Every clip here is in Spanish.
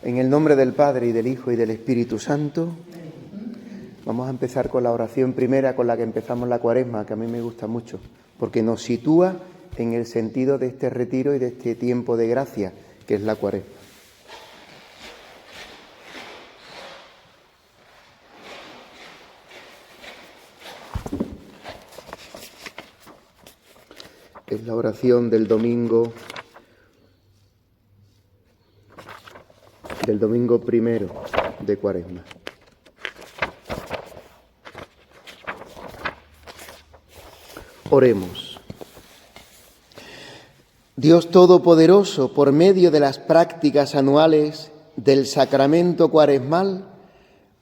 En el nombre del Padre, y del Hijo, y del Espíritu Santo, vamos a empezar con la oración primera con la que empezamos la Cuaresma, que a mí me gusta mucho, porque nos sitúa en el sentido de este retiro y de este tiempo de gracia, que es la Cuaresma. Es la oración del domingo primero de Cuaresma. Oremos. Dios Todopoderoso, por medio de las prácticas anuales del sacramento cuaresmal,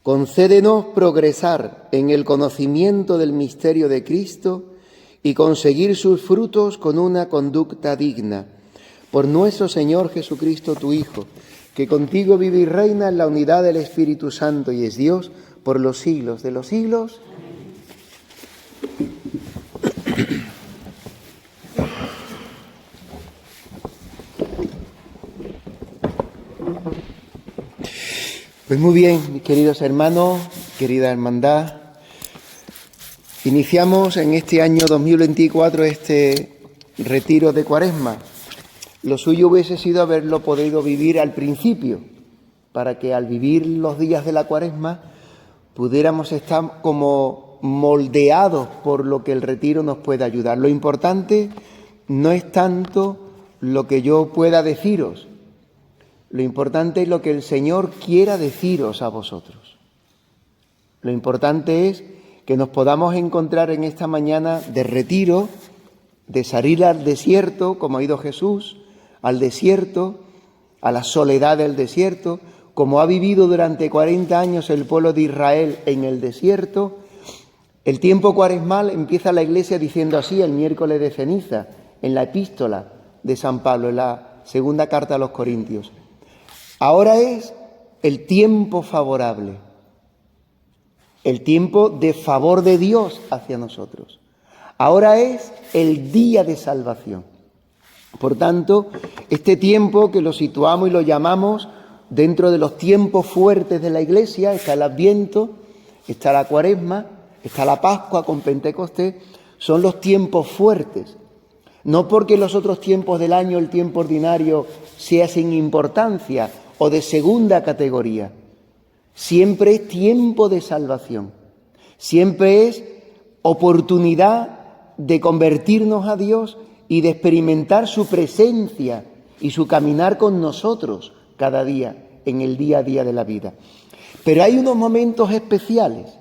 concédenos progresar en el conocimiento del misterio de Cristo y conseguir sus frutos con una conducta digna. Por nuestro Señor Jesucristo, tu Hijo, que contigo vive y reina en la unidad del Espíritu Santo y es Dios por los siglos de los siglos. Pues muy bien, mis queridos hermanos, querida hermandad, iniciamos en este año 2024 este retiro de Cuaresma. Lo suyo hubiese sido haberlo podido vivir al principio, para que al vivir los días de la Cuaresma pudiéramos estar como moldeados por lo que el retiro nos pueda ayudar. Lo importante no es tanto lo que yo pueda deciros, lo importante es lo que el Señor quiera deciros a vosotros. Lo importante es que nos podamos encontrar en esta mañana de retiro, de salir al desierto, como ha ido Jesús, al desierto, a la soledad del desierto, como ha vivido durante 40 años el pueblo de Israel en el desierto. El tiempo cuaresmal empieza la Iglesia diciendo así el miércoles de ceniza, en la epístola de San Pablo, en la segunda carta a los Corintios. Ahora es el tiempo favorable, el tiempo de favor de Dios hacia nosotros. Ahora es el día de salvación. Por tanto, este tiempo que lo situamos y lo llamamos dentro de los tiempos fuertes de la Iglesia, está el Adviento, está la Cuaresma, está la Pascua con Pentecostés, son los tiempos fuertes. No porque los otros tiempos del año, el tiempo ordinario, sea sin importancia o de segunda categoría. Siempre es tiempo de salvación. Siempre es oportunidad de convertirnos a Dios y de experimentar su presencia y su caminar con nosotros cada día, en el día a día de la vida. Pero hay unos momentos especiales,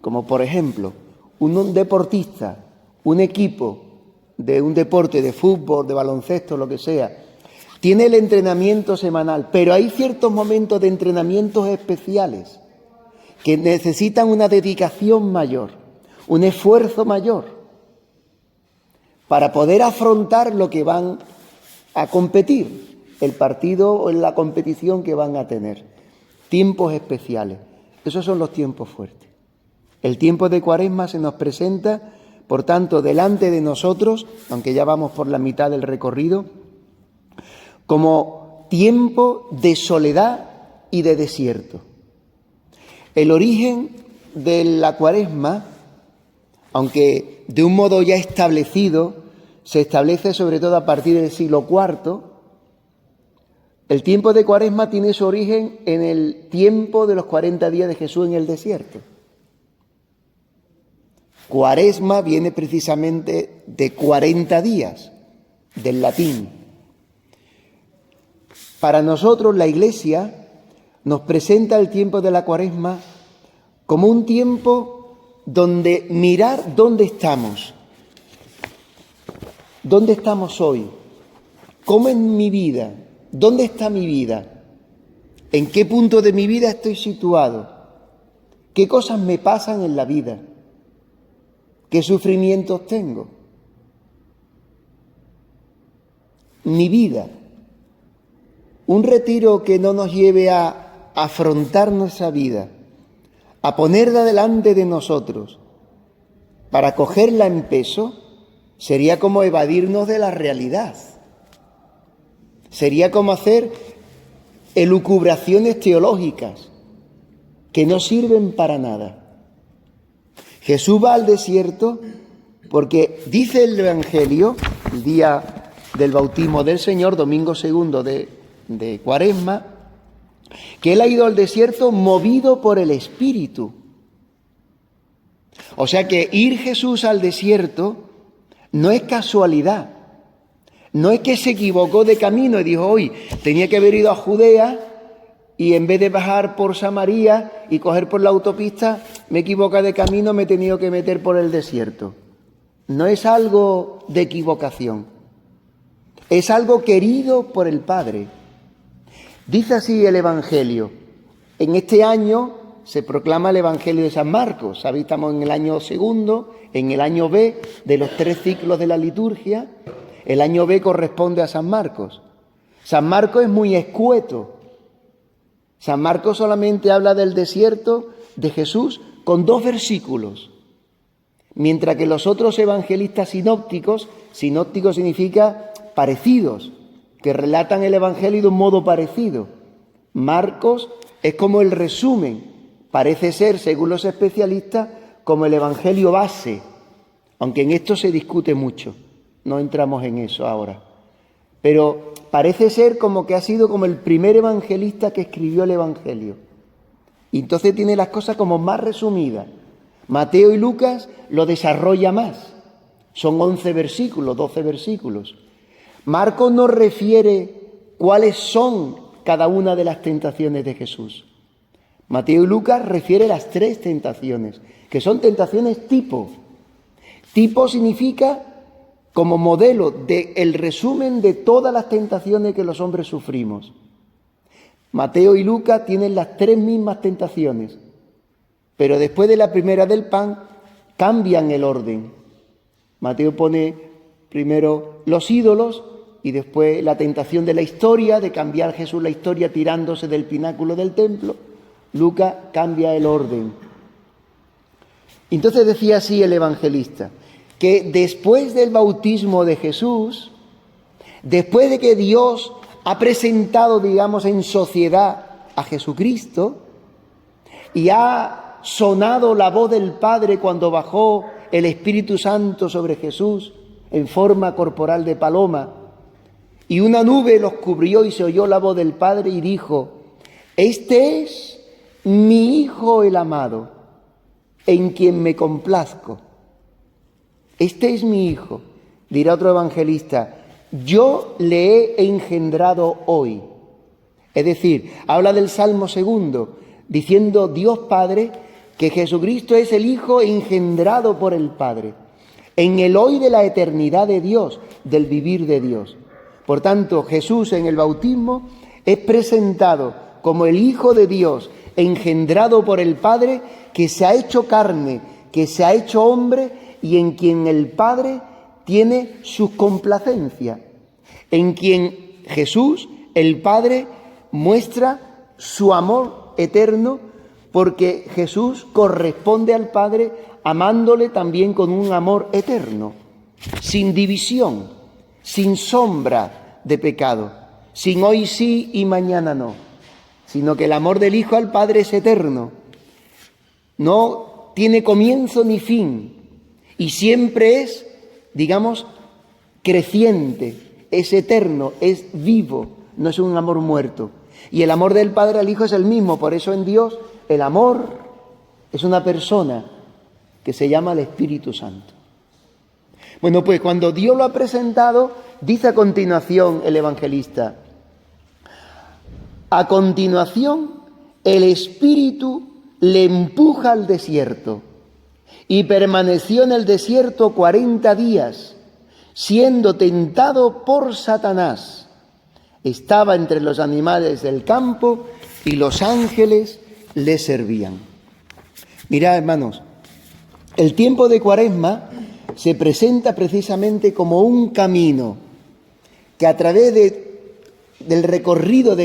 como por ejemplo, un deportista, un equipo de un deporte de fútbol, de baloncesto, lo que sea, tiene el entrenamiento semanal, pero hay ciertos momentos de entrenamientos especiales que necesitan una dedicación mayor, un esfuerzo mayor, para poder afrontar lo que van a competir, el partido o la competición que van a tener. Tiempos especiales. Esos son los tiempos fuertes. El tiempo de Cuaresma se nos presenta, por tanto, delante de nosotros, aunque ya vamos por la mitad del recorrido, como tiempo de soledad y de desierto. El origen de la Cuaresma, aunque de un modo ya establecido, se establece sobre todo a partir del siglo IV, el tiempo de Cuaresma tiene su origen en el tiempo de los 40 días de Jesús en el desierto. Cuaresma viene precisamente de 40 días, del latín. Para nosotros la Iglesia nos presenta el tiempo de la Cuaresma como un tiempo donde mirar dónde estamos. ¿Dónde estamos hoy? ¿Cómo es mi vida? ¿Dónde está mi vida? ¿En qué punto de mi vida estoy situado? ¿Qué cosas me pasan en la vida? ¿Qué sufrimientos tengo? Mi vida. Un retiro que no nos lleve a afrontar nuestra vida, a ponerla delante de nosotros, para cogerla en peso, sería como evadirnos de la realidad. Sería como hacer elucubraciones teológicas que no sirven para nada. Jesús va al desierto porque dice el Evangelio, el día del bautismo del Señor, domingo segundo de Cuaresma, que Él ha ido al desierto movido por el Espíritu. O sea que ir Jesús al desierto no es casualidad. No es que se equivocó de camino y dijo, hoy tenía que haber ido a Judea y en vez de bajar por Samaria y coger por la autopista, me he equivocado de camino, me he tenido que meter por el desierto. No es algo de equivocación. Es algo querido por el Padre. Dice así el Evangelio. En este año se proclama el Evangelio de San Marcos. ¿Sabéis? Estamos en el año segundo, en el año B de los 3 ciclos de la liturgia. El año B corresponde a San Marcos. San Marcos es muy escueto. San Marcos solamente habla del desierto de Jesús con 2 versículos. Mientras que los otros evangelistas sinópticos significa parecidos, que relatan el Evangelio de un modo parecido. Marcos es como el resumen, parece ser, según los especialistas, como el Evangelio base, aunque en esto se discute mucho. No entramos en eso ahora. Pero parece ser como que ha sido como el primer evangelista que escribió el Evangelio. Y entonces tiene las cosas como más resumidas. Mateo y Lucas lo desarrolla más. Son 11 versículos, 12 versículos. Marcos nos refiere cuáles son cada una de las tentaciones de Jesús. Mateo y Lucas refiere las 3 tentaciones, que son tentaciones tipo. Tipo significa como modelo del resumen de todas las tentaciones que los hombres sufrimos. Mateo y Lucas tienen las 3 mismas tentaciones, pero después de la primera del pan cambian el orden. Mateo pone primero los ídolos y después la tentación de la historia, de cambiar Jesús la historia tirándose del pináculo del templo. Lucas cambia el orden. Entonces decía así el evangelista, que después del bautismo de Jesús, después de que Dios ha presentado, digamos, en sociedad a Jesucristo y ha sonado la voz del Padre cuando bajó el Espíritu Santo sobre Jesús en forma corporal de paloma, y una nube los cubrió y se oyó la voz del Padre y dijo, este es mi Hijo el amado, en quien me complazco. Este es mi Hijo, dirá otro evangelista, yo le he engendrado hoy. Es decir, habla del Salmo 2, diciendo Dios Padre que Jesucristo es el Hijo engendrado por el Padre, en el hoy de la eternidad de Dios, del vivir de Dios. Por tanto, Jesús en el bautismo es presentado como el Hijo de Dios, engendrado por el Padre, que se ha hecho carne, que se ha hecho hombre, y en quien el Padre tiene su complacencia, en quien Jesús, el Padre, muestra su amor eterno, porque Jesús corresponde al Padre amándole también con un amor eterno, sin división, sin sombra de pecado, sin hoy sí y mañana no, sino que el amor del Hijo al Padre es eterno, no tiene comienzo ni fin, y siempre es, digamos, creciente, es eterno, es vivo, no es un amor muerto. Y el amor del Padre al Hijo es el mismo, por eso en Dios el amor es una persona que se llama el Espíritu Santo. Bueno, pues cuando Dios lo ha presentado, dice a continuación el evangelista, a continuación el Espíritu le empuja al desierto y permaneció en el desierto 40 días, siendo tentado por Satanás. Estaba entre los animales del campo y los ángeles le servían. Mirad, hermanos, el tiempo de Cuaresma se presenta precisamente como un camino que a través del recorrido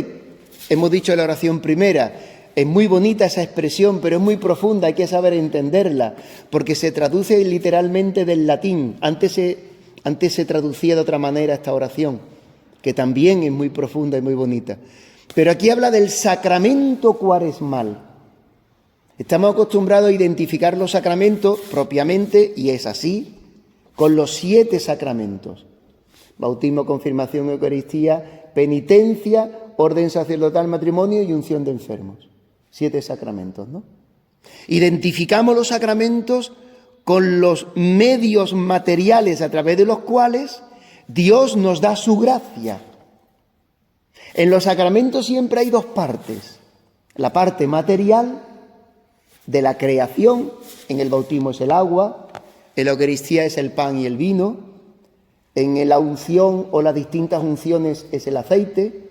hemos dicho en la oración primera, es muy bonita esa expresión, pero es muy profunda, hay que saber entenderla, porque se traduce literalmente del latín. Antes se traducía de otra manera esta oración, que también es muy profunda y muy bonita. Pero aquí habla del sacramento cuaresmal. Estamos acostumbrados a identificar los sacramentos propiamente, y es así, con los 7 sacramentos. Bautismo, confirmación, Eucaristía, penitencia, orden sacerdotal, matrimonio y unción de enfermos. 7 sacramentos, ¿no? Identificamos los sacramentos con los medios materiales a través de los cuales Dios nos da su gracia. En los sacramentos siempre hay 2 partes. La parte material de la creación, en el bautismo es el agua, en la Eucaristía es el pan y el vino, en la unción o las distintas unciones es el aceite,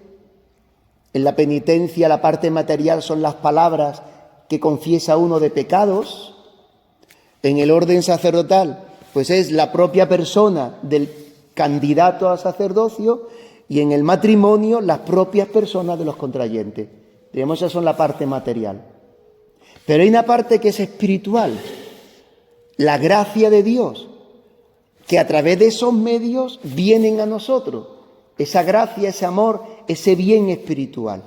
en la penitencia la parte material son las palabras que confiesa uno de pecados, en el orden sacerdotal pues es la propia persona del candidato a sacerdocio, y en el matrimonio las propias personas de los contrayentes. Digamos, esas son la parte material. Pero hay una parte que es espiritual, la gracia de Dios, que a través de esos medios vienen a nosotros. Esa gracia, ese amor, ese bien espiritual.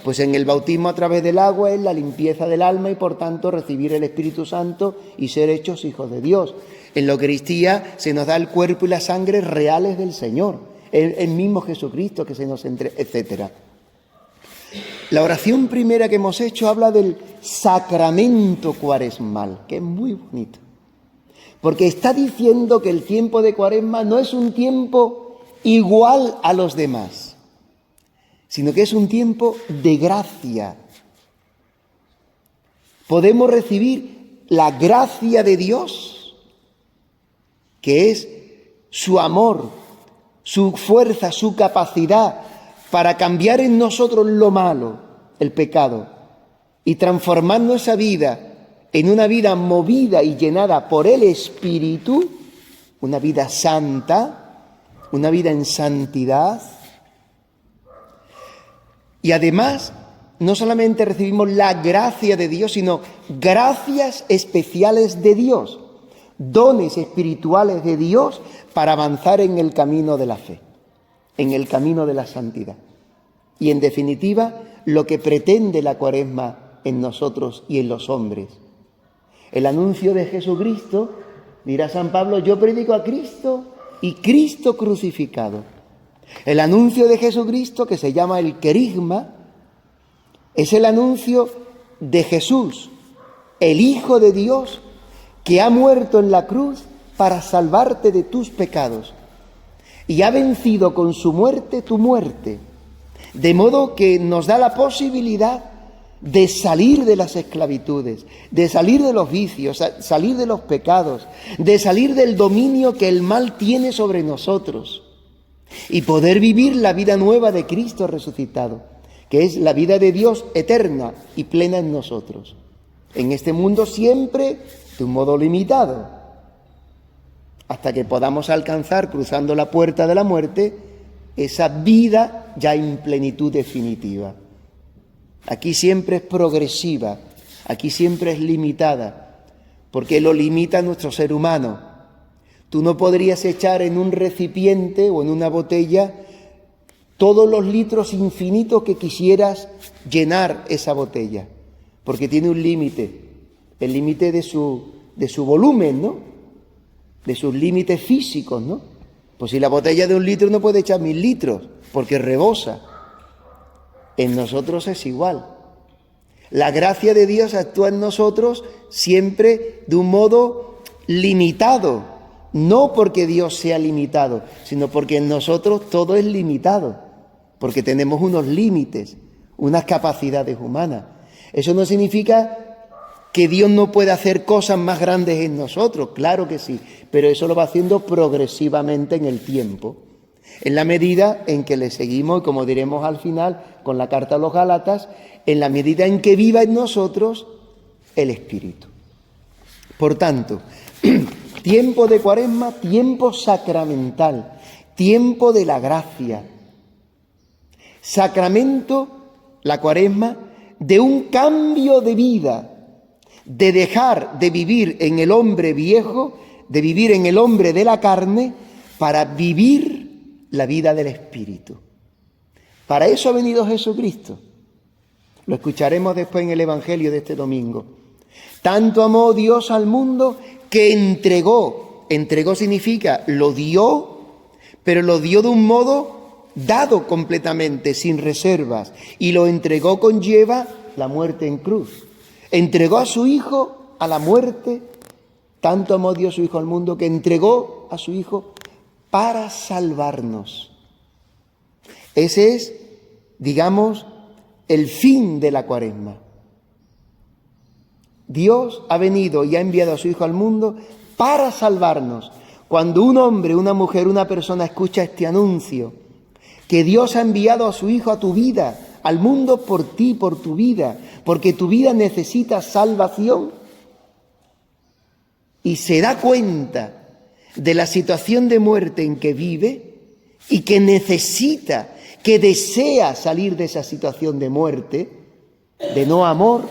Pues en el bautismo a través del agua es la limpieza del alma y por tanto recibir el Espíritu Santo y ser hechos hijos de Dios. En la Eucaristía se nos da el cuerpo y la sangre reales del Señor, el mismo Jesucristo que se nos entrega, etc. La oración primera que hemos hecho habla del sacramento cuaresmal, que es muy bonito. Porque está diciendo que el tiempo de Cuaresma no es un tiempo igual a los demás, sino que es un tiempo de gracia. Podemos recibir la gracia de Dios, que es su amor, su fuerza, su capacidad para cambiar en nosotros lo malo, el pecado, y transformar nuestra vida en una vida movida y llenada por el Espíritu, una vida santa, una vida en santidad. Y además, no solamente recibimos la gracia de Dios, sino gracias especiales de Dios, dones espirituales de Dios para avanzar en el camino de la fe, en el camino de la santidad. Y en definitiva, lo que pretende la Cuaresma en nosotros y en los hombres. El anuncio de Jesucristo, dirá San Pablo, yo predico a Cristo y Cristo crucificado. El anuncio de Jesucristo, que se llama el querigma, es el anuncio de Jesús, el Hijo de Dios, que ha muerto en la cruz para salvarte de tus pecados y ha vencido con su muerte tu muerte, de modo que nos da la posibilidad de salir de las esclavitudes, de salir de los vicios, salir de los pecados, de salir del dominio que el mal tiene sobre nosotros y poder vivir la vida nueva de Cristo resucitado, que es la vida de Dios eterna y plena en nosotros. En este mundo siempre de un modo limitado, hasta que podamos alcanzar, cruzando la puerta de la muerte, esa vida ya en plenitud definitiva. Aquí siempre es progresiva, aquí siempre es limitada, porque lo limita nuestro ser humano. Tú no podrías echar en un recipiente o en una botella todos los litros infinitos que quisieras llenar esa botella, porque tiene un límite, el límite de su volumen, ¿no? De sus límites físicos, ¿no? Pues si la botella de 1 litro no puede echar 1000 litros, porque rebosa. En nosotros es igual. La gracia de Dios actúa en nosotros siempre de un modo limitado, no porque Dios sea limitado, sino porque en nosotros todo es limitado, porque tenemos unos límites, unas capacidades humanas. Eso no significa que Dios no pueda hacer cosas más grandes en nosotros, claro que sí, pero eso lo va haciendo progresivamente en el tiempo, en la medida en que le seguimos, como diremos al final con la carta a los Gálatas, en la medida en que viva en nosotros el Espíritu. Por tanto, tiempo de Cuaresma, tiempo sacramental, tiempo de la gracia. Sacramento, la Cuaresma, de un cambio de vida, de dejar de vivir en el hombre viejo, de vivir en el hombre de la carne, para vivir la vida del Espíritu. Para eso ha venido Jesucristo. Lo escucharemos después en el Evangelio de este domingo. Tanto amó Dios al mundo que entregó. Entregó significa lo dio, pero lo dio de un modo dado completamente, sin reservas. Y lo entregó conlleva la muerte en cruz. Entregó a su Hijo a la muerte. Tanto amó Dios su Hijo al mundo que entregó a su Hijo para salvarnos. Ese es, digamos, el fin de la Cuaresma. Dios ha venido y ha enviado a su Hijo al mundo para salvarnos. Cuando un hombre, una mujer, una persona escucha este anuncio, que Dios ha enviado a su Hijo a tu vida, al mundo por ti, por tu vida, porque tu vida necesita salvación, y se da cuenta de la situación de muerte en que vive y que necesita, que desea salir de esa situación de muerte, de no amor,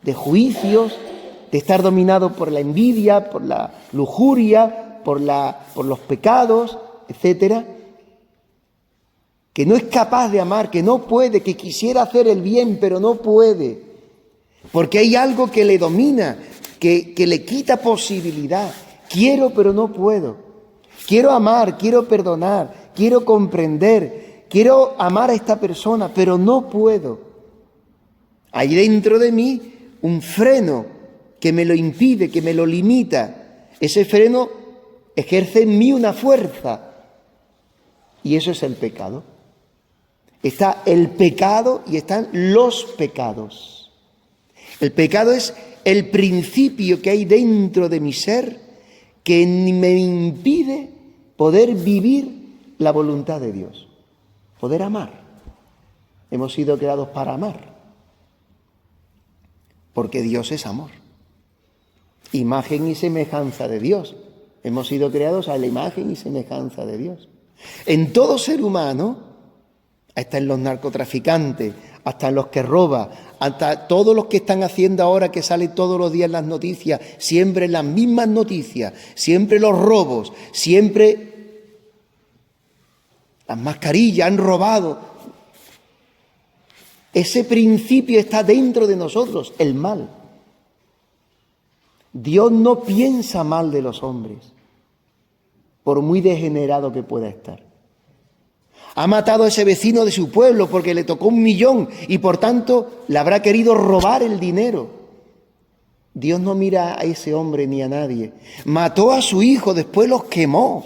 de juicios, de estar dominado por la envidia, por la lujuria, por los pecados, etcétera, que no es capaz de amar, que no puede, que quisiera hacer el bien, pero no puede, porque hay algo que le domina, que le quita posibilidad. Quiero, pero no puedo. Quiero amar, quiero perdonar, quiero comprender, quiero amar a esta persona, pero no puedo. Hay dentro de mí un freno que me lo impide, que me lo limita. Ese freno ejerce en mí una fuerza. Y eso es el pecado. Está el pecado y están los pecados. El pecado es el principio que hay dentro de mi ser que me impide poder vivir la voluntad de Dios, poder amar. Hemos sido creados para amar, porque Dios es amor. Imagen y semejanza de Dios. Hemos sido creados a la imagen y semejanza de Dios. En todo ser humano, hasta en los narcotraficantes, hasta en los que roban, hasta todos los que están haciendo ahora que sale todos los días en las noticias, siempre las mismas noticias, siempre los robos, siempre las mascarillas han robado. Ese principio está dentro de nosotros, el mal. Dios no piensa mal de los hombres, por muy degenerado que pueda estar. Ha matado a ese vecino de su pueblo porque le tocó 1 millón y por tanto le habrá querido robar el dinero. Dios no mira a ese hombre ni a nadie. Mató a su hijo, después los quemó.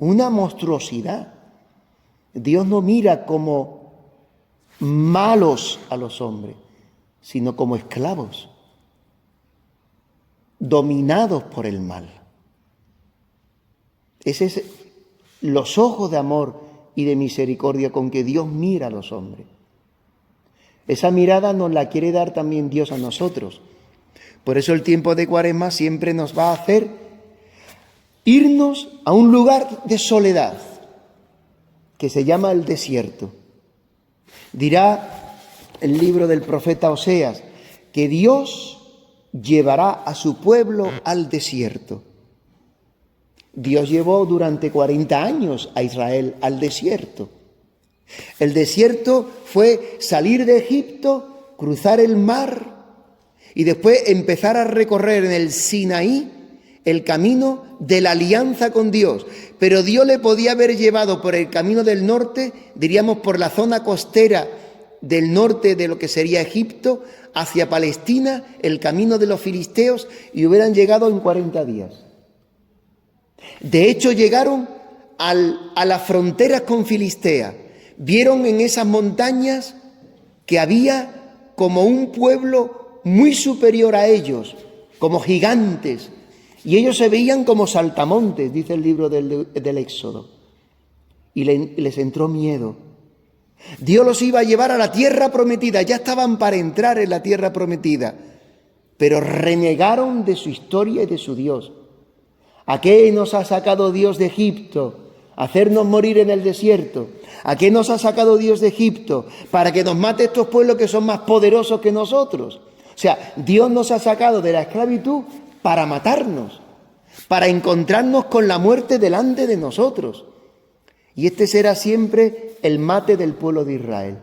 Una monstruosidad. Dios no mira como malos a los hombres, sino como esclavos, dominados por el mal. Ese es los ojos de amor y de misericordia con que Dios mira a los hombres. Esa mirada nos la quiere dar también Dios a nosotros. Por eso el tiempo de Cuaresma siempre nos va a hacer irnos a un lugar de soledad, que se llama el desierto. Dirá el libro del profeta Oseas que Dios llevará a su pueblo al desierto. Dios llevó durante 40 años a Israel al desierto. El desierto fue salir de Egipto, cruzar el mar y después empezar a recorrer en el Sinaí el camino de la alianza con Dios. Pero Dios le podía haber llevado por el camino del norte, diríamos por la zona costera del norte de lo que sería Egipto, hacia Palestina, el camino de los filisteos, y hubieran llegado en 40 días. De hecho, llegaron a las fronteras con Filistea. Vieron en esas montañas que había como un pueblo muy superior a ellos, como gigantes. Y ellos se veían como saltamontes, dice el libro del Éxodo. Y les entró miedo. Dios los iba a llevar a la tierra prometida. Ya estaban para entrar en la tierra prometida. Pero renegaron de su historia y de su Dios. ¿A qué nos ha sacado Dios de Egipto? ¿Hacernos morir en el desierto? ¿A qué nos ha sacado Dios de Egipto? Para que nos mate estos pueblos que son más poderosos que nosotros. O sea, Dios nos ha sacado de la esclavitud para matarnos, para encontrarnos con la muerte delante de nosotros. Y este será siempre el mate del pueblo de Israel.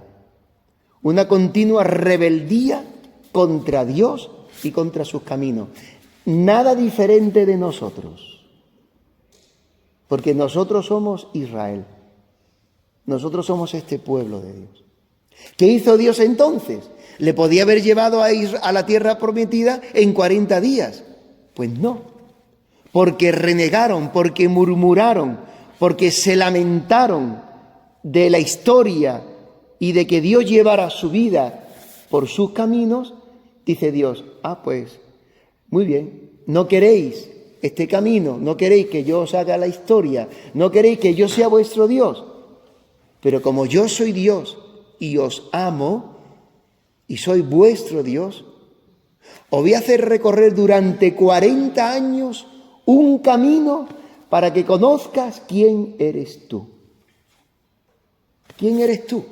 Una continua rebeldía contra Dios y contra sus caminos. Nada diferente de nosotros. Porque nosotros somos Israel. Nosotros somos este pueblo de Dios. ¿Qué hizo Dios entonces? ¿Le podía haber llevado a la tierra prometida en 40 días? Pues no. Porque renegaron, porque murmuraron, porque se lamentaron de la historia y de que Dios llevara su vida por sus caminos, dice Dios, pues muy bien, no queréis este camino, no queréis que yo os haga la historia, no queréis que yo sea vuestro Dios, pero como yo soy Dios y os amo y soy vuestro Dios, os voy a hacer recorrer durante 40 años un camino para que conozcas quién eres tú. ¿Quién eres tú?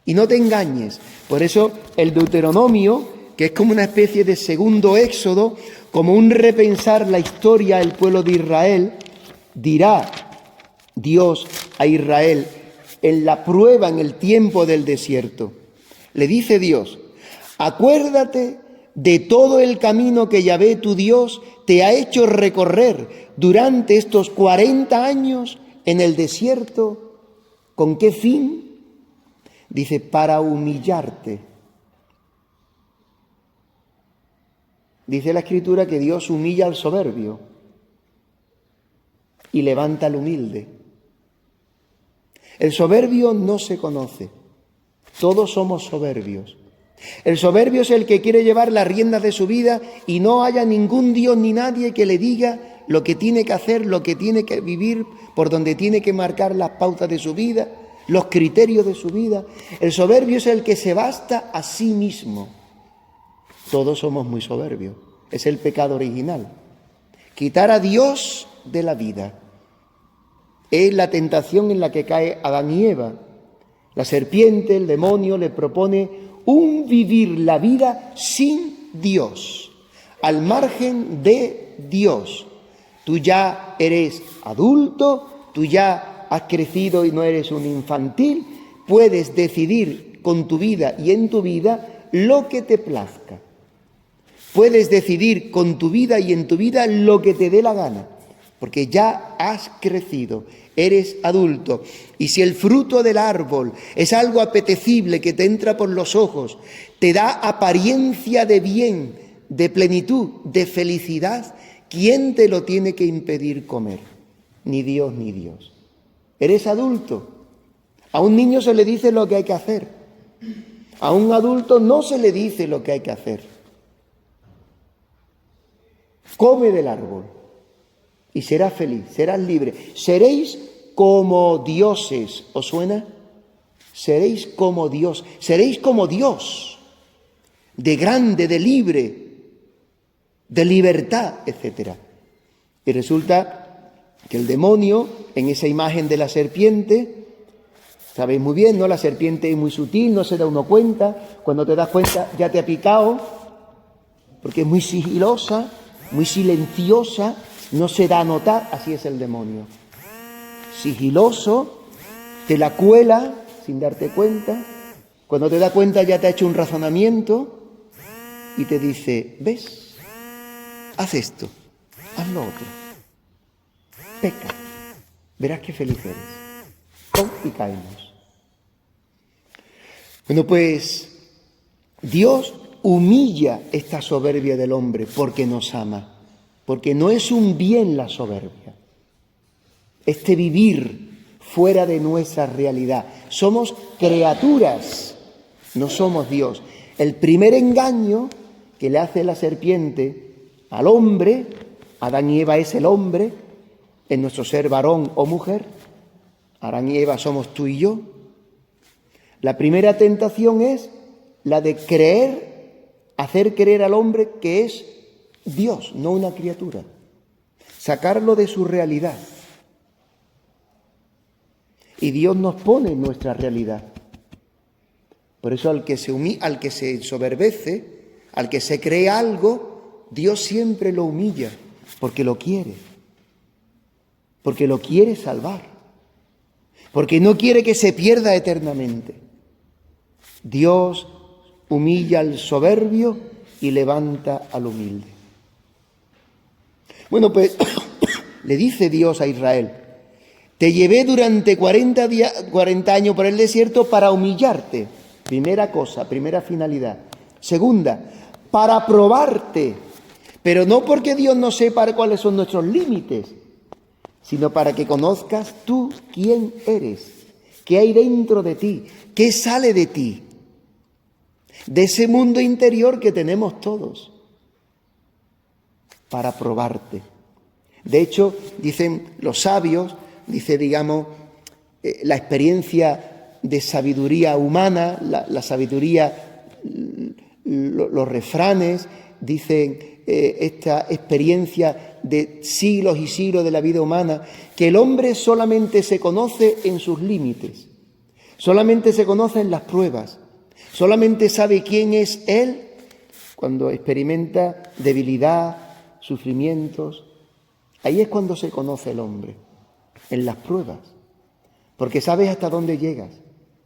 Y no te engañes. Por eso el Deuteronomio, que es como una especie de segundo éxodo, como un repensar la historia del pueblo de Israel, dirá Dios a Israel en la prueba, en el tiempo del desierto. Le dice Dios, acuérdate de todo el camino que Yahvé tu Dios te ha hecho recorrer durante estos 40 años en el desierto. ¿Con qué fin? Dice, para humillarte. Dice la Escritura que Dios humilla al soberbio y levanta al humilde. El soberbio no se conoce. Todos somos soberbios. El soberbio es el que quiere llevar las riendas de su vida y no haya ningún Dios ni nadie que le diga lo que tiene que hacer, lo que tiene que vivir, por donde tiene que marcar las pautas de su vida, los criterios de su vida. El soberbio es el que se basta a sí mismo. Todos somos muy soberbios. Es el pecado original. Quitar a Dios de la vida. Es la tentación en la que cae Adán y Eva. La serpiente, el demonio, le propone un vivir la vida sin Dios, al margen de Dios. Tú ya eres adulto, tú ya has crecido y no eres un infantil, puedes decidir con tu vida y en tu vida lo que te plazca. Puedes decidir con tu vida y en tu vida lo que te dé la gana, porque ya has crecido, eres adulto. Y si el fruto del árbol es algo apetecible que te entra por los ojos, te da apariencia de bien, de plenitud, de felicidad, ¿quién te lo tiene que impedir comer? Ni Dios ni Dios. Eres adulto. A un niño se le dice lo que hay que hacer. A un adulto no se le dice lo que hay que hacer. Come del árbol y serás feliz, serás libre. Seréis como dioses. ¿Os suena? Seréis como Dios. Seréis como Dios. De grande, de libre, de libertad, etc. Y resulta que el demonio, en esa imagen de la serpiente, sabéis muy bien, ¿no? La serpiente es muy sutil, no se da uno cuenta. Cuando te das cuenta ya te ha picado, porque es muy sigilosa, muy silenciosa, no se da a notar. Así es el demonio. Sigiloso, te la cuela sin darte cuenta. Cuando te das cuenta ya te ha hecho un razonamiento y te dice, ¿ves? Haz esto, haz lo otro. Peca, verás qué feliz eres. ¡Pum! Y caemos. Bueno, pues Dios humilla esta soberbia del hombre porque nos ama, porque no es un bien la soberbia, este vivir fuera de nuestra realidad. Somos criaturas, no somos Dios. El primer engaño que le hace la serpiente al hombre, Adán y Eva es el hombre, en nuestro ser varón o mujer, Adán y Eva somos tú y yo. La primera tentación es la de hacer creer al hombre que es Dios, no una criatura. Sacarlo de su realidad. Y Dios nos pone en nuestra realidad. Por eso al que se ensoberbece, al que se cree algo, Dios siempre lo humilla, porque lo quiere salvar. porque no quiere que se pierda eternamente. Dios humilla al soberbio y levanta al humilde. Bueno, pues le dice Dios a Israel: te llevé durante 40 años por el desierto para humillarte. Primera cosa, primera finalidad. Segunda, para probarte. Pero no porque Dios no sepa cuáles son nuestros límites, sino para que conozcas tú quién eres, qué hay dentro de ti, qué sale de ti, de ese mundo interior que tenemos todos, para probarte. De hecho, dicen los sabios, la experiencia de sabiduría humana, la sabiduría, los refranes, dicen esta experiencia de siglos y siglos de la vida humana, que el hombre solamente se conoce en sus límites, solamente se conoce en las pruebas, solamente sabe quién es él cuando experimenta debilidad, sufrimientos. Ahí es cuando se conoce el hombre, en las pruebas, porque sabes hasta dónde llegas,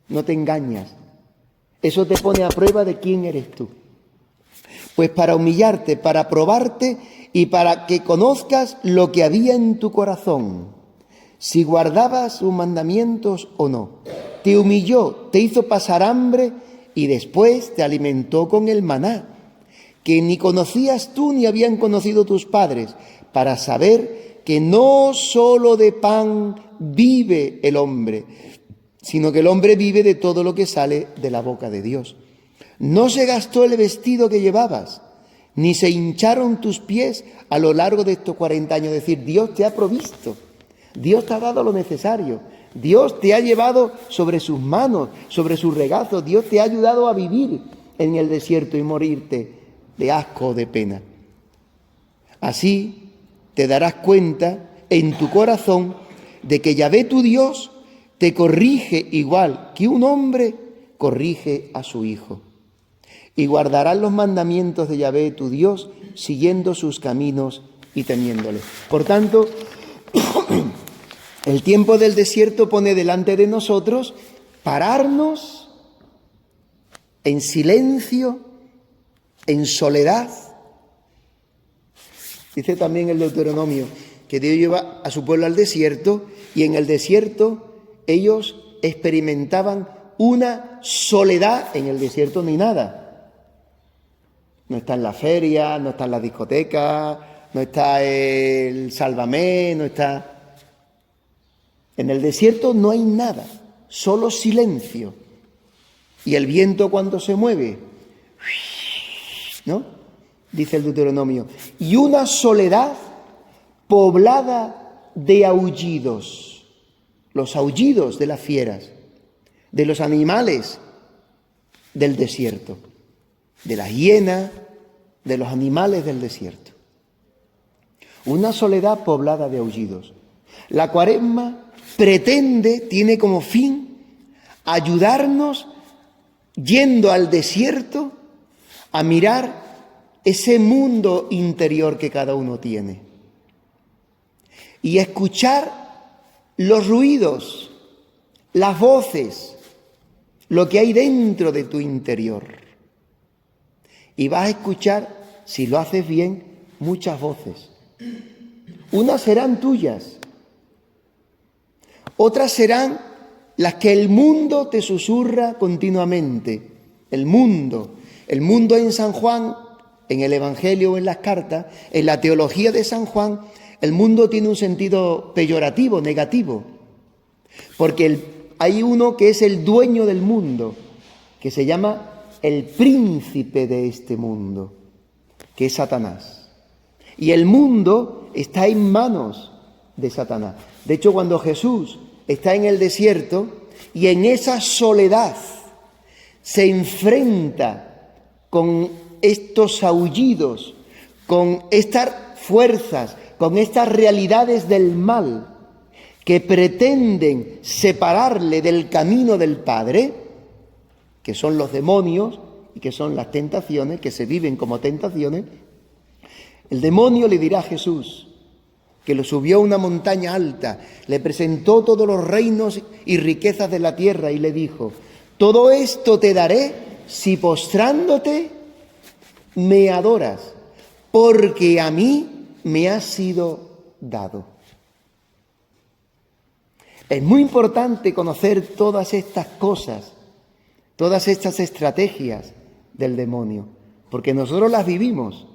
no te engañas. Eso te pone a prueba de quién eres tú. Pues para humillarte, para probarte y para que conozcas lo que había en tu corazón, si guardabas sus mandamientos o no. Te humilló, te hizo pasar hambre y después te alimentó con el maná, que ni conocías tú ni habían conocido tus padres, para saber que no solo de pan vive el hombre, sino que el hombre vive de todo lo que sale de la boca de Dios. No se gastó el vestido que llevabas, ni se hincharon tus pies a lo largo de estos 40 años. Es decir, Dios te ha provisto, Dios te ha dado lo necesario, Dios te ha llevado sobre sus manos, sobre sus regazos, Dios te ha ayudado a vivir en el desierto y morirte de asco o de pena. Así te darás cuenta en tu corazón de que Yahvé tu Dios te corrige igual que un hombre corrige a su hijo. Y guardarás los mandamientos de Yahvé tu Dios, siguiendo sus caminos y temiéndole. Por tanto, el tiempo del desierto pone delante de nosotros pararnos en silencio, en soledad. Dice también el Deuteronomio que Dios lleva a su pueblo al desierto y en el desierto ellos experimentaban una soledad. En el desierto no hay nada. No está en la feria, no está en la discoteca, no está el Sálvame, no está... En el desierto no hay nada, solo silencio. Y el viento cuando se mueve, ¿no? Dice el Deuteronomio. Y una soledad poblada de aullidos, los aullidos de las fieras, de los animales del desierto, de la hiena, de los animales del desierto. Una soledad poblada de aullidos. La Cuaresma pretende, tiene como fin, ayudarnos yendo al desierto a mirar ese mundo interior que cada uno tiene y escuchar los ruidos, las voces, lo que hay dentro de tu interior. Y vas a escuchar, si lo haces bien, muchas voces. Unas serán tuyas, otras serán las que el mundo te susurra continuamente. El mundo en San Juan, en el Evangelio o en las cartas, en la teología de San Juan, el mundo tiene un sentido peyorativo, negativo, porque hay uno que es el dueño del mundo, que se llama el príncipe de este mundo, que es Satanás. Y el mundo está en manos de Satanás. De hecho, cuando Jesús está en el desierto y en esa soledad se enfrenta con estos aullidos, con estas fuerzas, con estas realidades del mal que pretenden separarle del camino del Padre, que son los demonios y que son las tentaciones, que se viven como tentaciones, el demonio le dirá a Jesús: que lo subió a una montaña alta, le presentó todos los reinos y riquezas de la tierra y le dijo: todo esto te daré si postrándote me adoras, porque a mí me ha sido dado. Es muy importante conocer todas estas cosas, todas estas estrategias del demonio, porque nosotros las vivimos.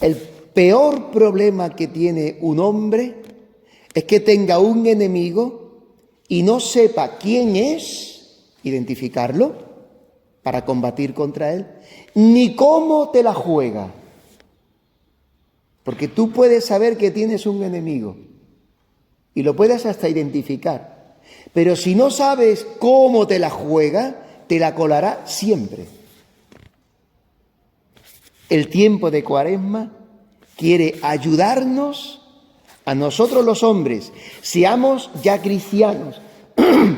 El peor problema que tiene un hombre es que tenga un enemigo y no sepa quién es, identificarlo para combatir contra él, ni cómo te la juega. Porque tú puedes saber que tienes un enemigo y lo puedes hasta identificar, pero si no sabes cómo te la juega, te la colará siempre. El tiempo de Cuaresma quiere ayudarnos a nosotros los hombres, seamos ya cristianos,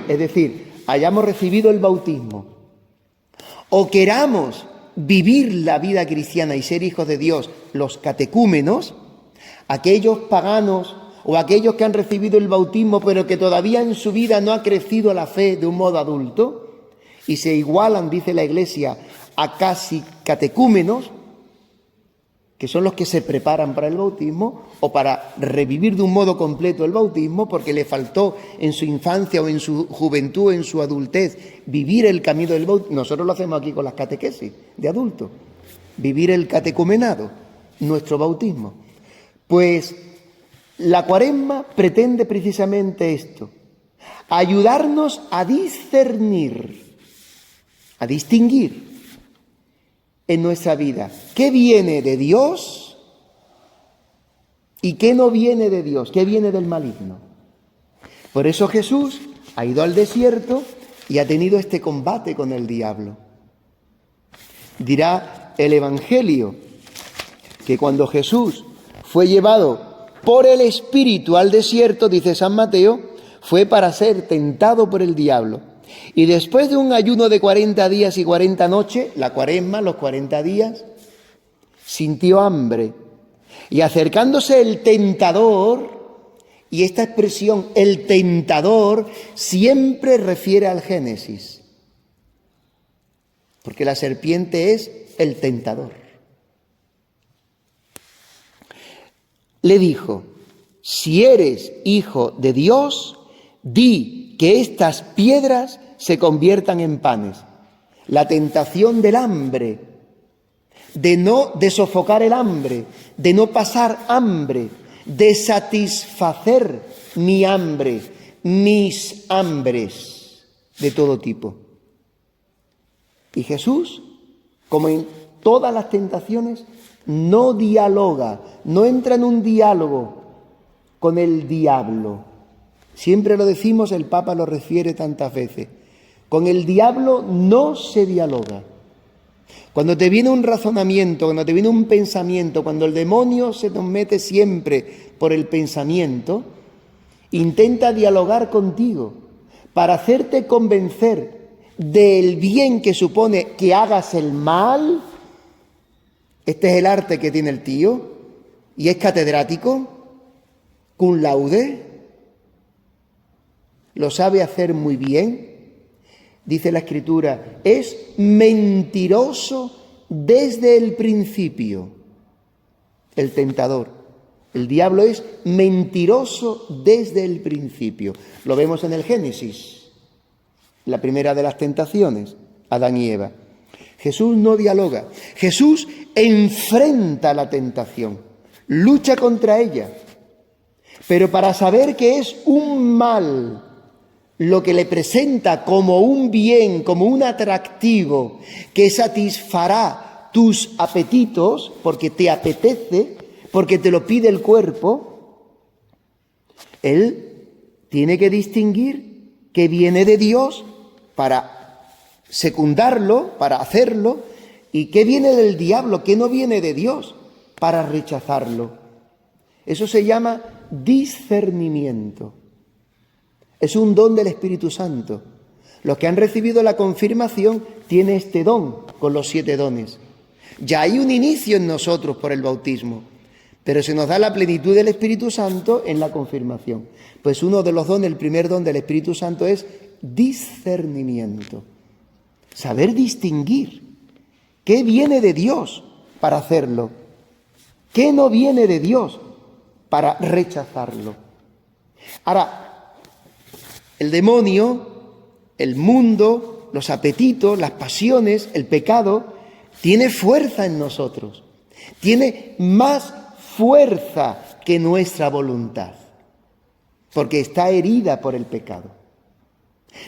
es decir, hayamos recibido el bautismo, o queramos vivir la vida cristiana y ser hijos de Dios, los catecúmenos, aquellos paganos o aquellos que han recibido el bautismo pero que todavía en su vida no ha crecido la fe de un modo adulto y se igualan, dice la Iglesia, a casi catecúmenos, que son los que se preparan para el bautismo o para revivir de un modo completo el bautismo porque le faltó en su infancia o en su juventud o en su adultez vivir el camino del bautismo. Nosotros lo hacemos aquí con las catequesis de adultos, vivir el catecumenado, nuestro bautismo. Pues la Cuaresma pretende precisamente esto, ayudarnos a discernir, a distinguir en nuestra vida qué viene de Dios y qué no viene de Dios, qué viene del maligno. Por eso Jesús ha ido al desierto y ha tenido este combate con el diablo. Dirá el Evangelio que cuando Jesús fue llevado por el Espíritu al desierto, dice San Mateo, fue para ser tentado por el diablo. Y después de un ayuno de 40 días y 40 noches, la Cuaresma, los 40 días, sintió hambre. Y acercándose el tentador, y esta expresión, el tentador, siempre refiere al Génesis. Porque la serpiente es el tentador. Le dijo: si eres hijo de Dios, di que estas piedras se conviertan en panes. La tentación del hambre, de sofocar el hambre, de no pasar hambre, de satisfacer mi hambre, mis hambres de todo tipo. Y Jesús, como en todas las tentaciones, no dialoga, no entra en un diálogo con el diablo. Siempre lo decimos, el Papa lo refiere tantas veces. Con el diablo no se dialoga. Cuando te viene un razonamiento, cuando te viene un pensamiento, cuando el demonio se nos mete siempre por el pensamiento, intenta dialogar contigo para hacerte convencer del bien que supone que hagas el mal. Este es el arte que tiene el tío y es catedrático, cum laude, lo sabe hacer muy bien. Dice la Escritura, es mentiroso desde el principio. El tentador, el diablo es mentiroso desde el principio. Lo vemos en el Génesis, la primera de las tentaciones, Adán y Eva. Jesús no dialoga, Jesús enfrenta la tentación, lucha contra ella, pero para saber que es un mal lo que le presenta como un bien, como un atractivo que satisfará tus apetitos, porque te apetece, porque te lo pide el cuerpo, él tiene que distinguir que viene de Dios para secundarlo, para hacerlo, y que viene del diablo, que no viene de Dios, para rechazarlo. Eso se llama discernimiento. Es un don del Espíritu Santo. Los que han recibido la confirmación tienen este don con los 7 dones. Ya hay un inicio en nosotros por el bautismo, Pero se nos da la plenitud del Espíritu Santo en la confirmación. Pues uno de los dones, el primer don del Espíritu Santo es discernimiento. Saber distinguir qué viene de Dios para hacerlo, qué no viene de Dios para rechazarlo. Ahora, el demonio, el mundo, los apetitos, las pasiones, el pecado, tiene fuerza en nosotros. Tiene más fuerza que nuestra voluntad, porque está herida por el pecado.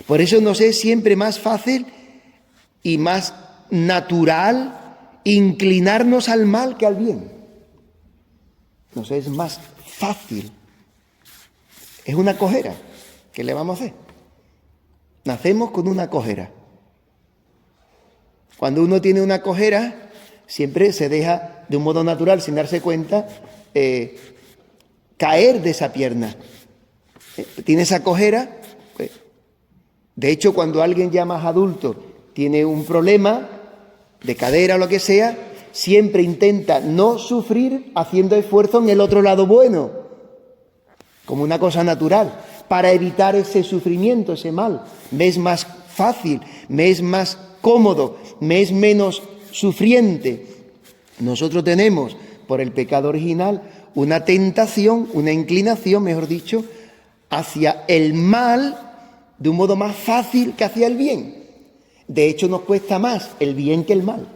Por eso nos es siempre más fácil y más natural inclinarnos al mal que al bien. Nos es más fácil. Es una cojera. ¿Qué le vamos a hacer? Nacemos con una cojera. Cuando uno tiene una cojera, siempre se deja de un modo natural, sin darse cuenta, caer de esa pierna. Tiene esa cojera. De hecho, cuando alguien ya más adulto tiene un problema de cadera o lo que sea, siempre intenta no sufrir haciendo esfuerzo en el otro lado bueno, como una cosa natural, para evitar ese sufrimiento, ese mal. Me es más fácil, me es más cómodo, me es menos sufriente. Nosotros tenemos, por el pecado original, una tentación, una inclinación, mejor dicho, hacia el mal de un modo más fácil que hacia el bien. De hecho, nos cuesta más el bien que el mal.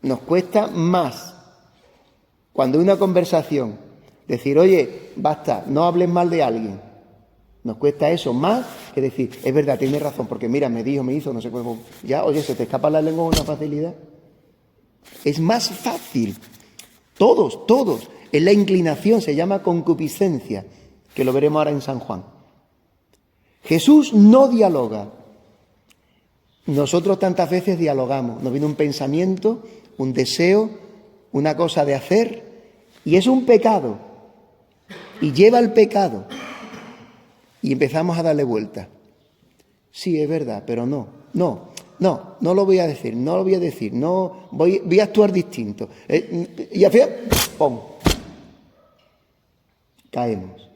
Nos cuesta más, cuando hay una conversación, decir, oye, basta, no hables mal de alguien. Nos cuesta eso más que decir, es verdad, tienes razón, porque mira, me dijo, me hizo, no sé cómo. Ya, oye, se te escapa la lengua con una facilidad. Es más fácil. Todos. Es la inclinación, se llama concupiscencia, que lo veremos ahora en San Juan. Jesús no dialoga. Nosotros tantas veces dialogamos. Nos viene un pensamiento, un deseo, una cosa de hacer, y es un pecado. Y lleva al pecado. Y empezamos a darle vuelta. Sí, es verdad, pero no lo voy a decir, no voy a actuar distinto. Y al final, ¡pum!, caemos.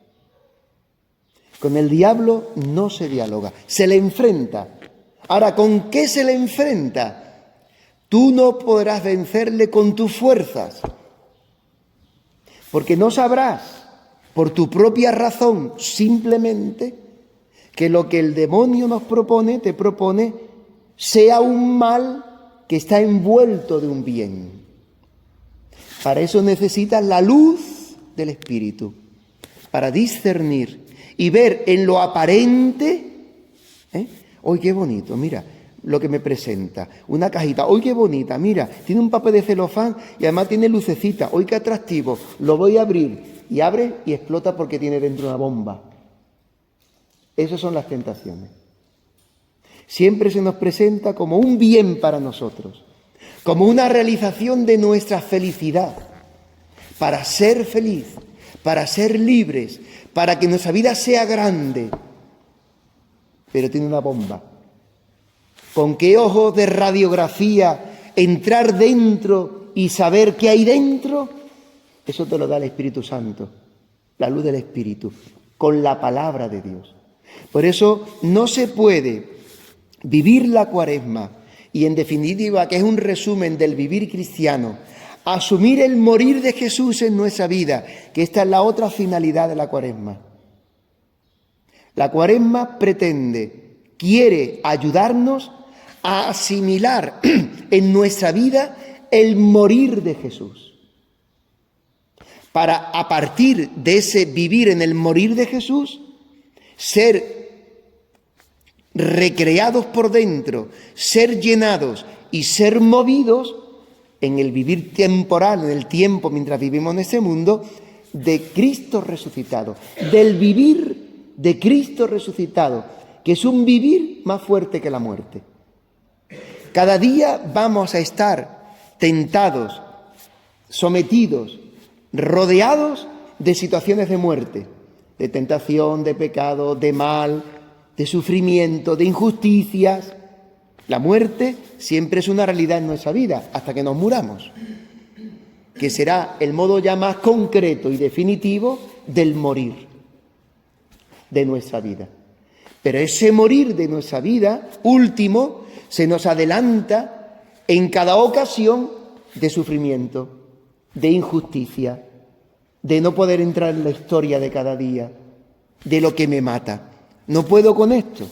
Con el diablo no se dialoga, se le enfrenta. Ahora, ¿con qué se le enfrenta? Tú no podrás vencerle con tus fuerzas, porque no sabrás por tu propia razón simplemente que lo que el demonio te propone, sea un mal que está envuelto de un bien. Para eso necesitas la luz del Espíritu, para discernir y ver en lo aparente, ¡hoy qué bonito! Mira lo que me presenta, una cajita, ¡hoy qué bonita! Mira, tiene un papel de celofán y además tiene lucecita, ¡hoy qué atractivo! Lo voy a abrir. Y abre y explota porque tiene dentro una bomba. Esas son las tentaciones. Siempre se nos presenta como un bien para nosotros, como una realización de nuestra felicidad, para ser feliz, para ser libres, para que nuestra vida sea grande. Pero tiene una bomba. ¿Con qué ojos de radiografía entrar dentro y saber qué hay dentro? Eso te lo da el Espíritu Santo, la luz del Espíritu, con la palabra de Dios. Por eso no se puede vivir la Cuaresma, y en definitiva, que es un resumen del vivir cristiano, asumir el morir de Jesús en nuestra vida, que esta es la otra finalidad de la Cuaresma. La Cuaresma quiere ayudarnos a asimilar en nuestra vida el morir de Jesús. Para, a partir de ese vivir en el morir de Jesús, ser recreados por dentro, ser llenados y ser movidos en el vivir temporal, en el tiempo mientras vivimos en este mundo, de Cristo resucitado, del vivir de Cristo resucitado, que es un vivir más fuerte que la muerte. Cada día vamos a estar tentados, sometidos, rodeados de situaciones de muerte, de tentación, de pecado, de mal, de sufrimiento, de injusticias. La muerte siempre es una realidad en nuestra vida, hasta que nos muramos, que será el modo ya más concreto y definitivo del morir de nuestra vida. Pero ese morir de nuestra vida último se nos adelanta en cada ocasión de sufrimiento, de injusticia, de no poder entrar en la historia de cada día, de lo que me mata. No puedo con esto.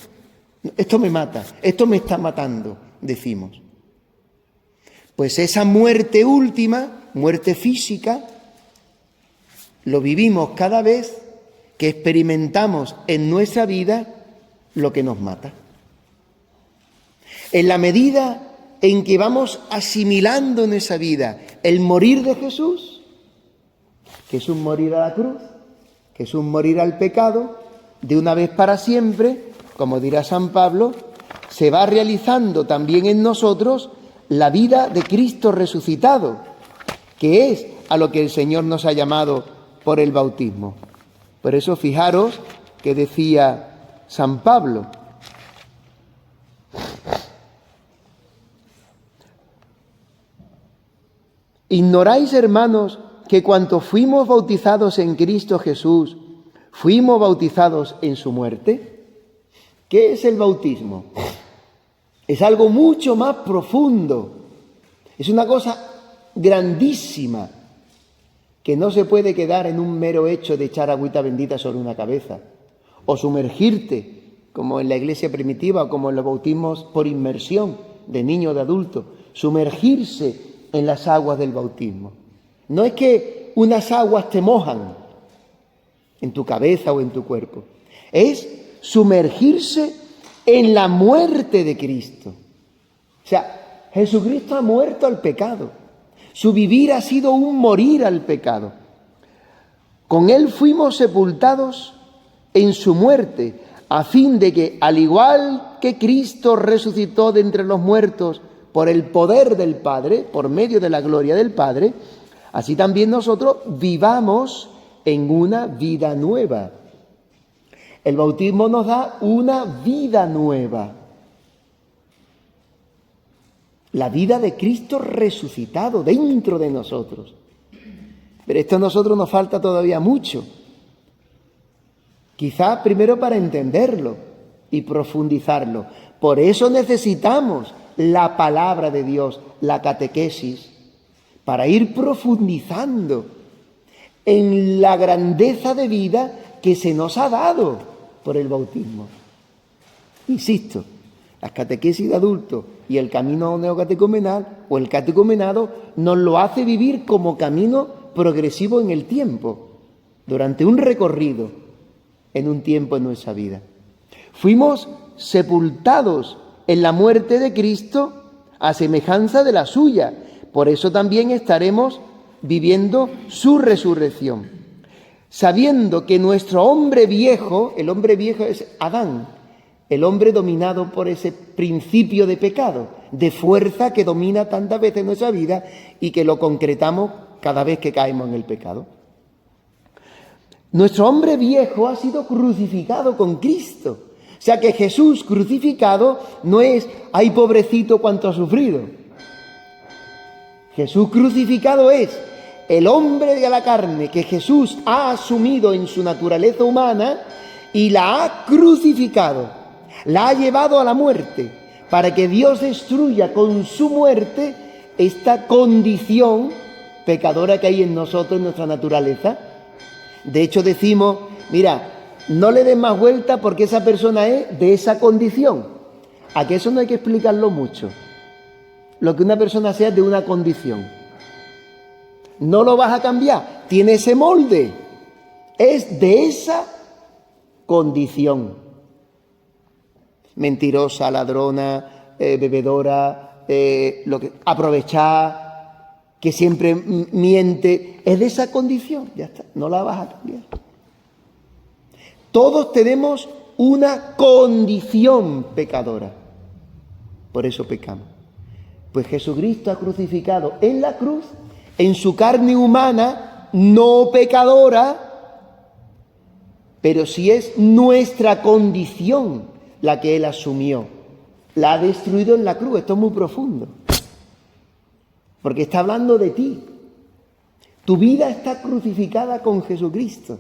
Esto me mata, esto me está matando, decimos. Pues esa muerte última, muerte física, lo vivimos cada vez que experimentamos en nuestra vida lo que nos mata. En la medida en que vamos asimilando en esa vida el morir de Jesús, que es un morir a la cruz, que es un morir al pecado, de una vez para siempre, como dirá San Pablo, se va realizando también en nosotros la vida de Cristo resucitado, que es a lo que el Señor nos ha llamado por el bautismo. Por eso fijaros que decía San Pablo: ¿ignoráis, hermanos, que cuanto fuimos bautizados en Cristo Jesús, fuimos bautizados en su muerte? ¿Qué es el bautismo? Es algo mucho más profundo. Es una cosa grandísima que no se puede quedar en un mero hecho de echar agüita bendita sobre una cabeza o sumergirte, como en la iglesia primitiva o como en los bautismos por inmersión de niño o de adulto, sumergirse en las aguas del bautismo. No es que unas aguas te mojan en tu cabeza o en tu cuerpo, es sumergirse en la muerte de Cristo. O sea, Jesucristo ha muerto al pecado. Su vivir ha sido un morir al pecado. Con Él fuimos sepultados en su muerte, a fin de que, al igual que Cristo resucitó de entre los muertos por el poder del Padre, por medio de la gloria del Padre, así también nosotros vivamos en una vida nueva. El bautismo nos da una vida nueva. La vida de Cristo resucitado dentro de nosotros. Pero esto a nosotros nos falta todavía mucho. Quizás primero para entenderlo y profundizarlo. Por eso necesitamos la palabra de Dios, la catequesis, para ir profundizando en la grandeza de vida que se nos ha dado por el bautismo. Insisto, las catequesis de adultos y el camino neocatecumenal o el catecumenado nos lo hace vivir como camino progresivo en el tiempo, durante un recorrido en un tiempo en nuestra vida. Fuimos sepultados en la muerte de Cristo a semejanza de la suya. Por eso también estaremos viviendo su resurrección. Sabiendo que nuestro hombre viejo, el hombre viejo es Adán, el hombre dominado por ese principio de pecado, de fuerza que domina tantas veces nuestra vida y que lo concretamos cada vez que caemos en el pecado. Nuestro hombre viejo ha sido crucificado con Cristo. O sea que Jesús crucificado no es, ¡ay, pobrecito, cuánto ha sufrido! Jesús crucificado es el hombre de la carne que Jesús ha asumido en su naturaleza humana y la ha crucificado, la ha llevado a la muerte, para que Dios destruya con su muerte esta condición pecadora que hay en nosotros, en nuestra naturaleza. De hecho decimos, mira, no le des más vuelta porque esa persona es de esa condición. A que eso no hay que explicarlo mucho. Lo que una persona sea de una condición. No lo vas a cambiar, tiene ese molde, es de esa condición. Mentirosa, ladrona, bebedora, aprovechada, que siempre miente, es de esa condición, ya está, no la vas a cambiar. Todos tenemos una condición pecadora, por eso pecamos. Pues Jesucristo ha crucificado en la cruz, en su carne humana, no pecadora, pero sí es nuestra condición la que Él asumió, la ha destruido en la cruz. Esto es muy profundo. Porque está hablando de ti. Tu vida está crucificada con Jesucristo.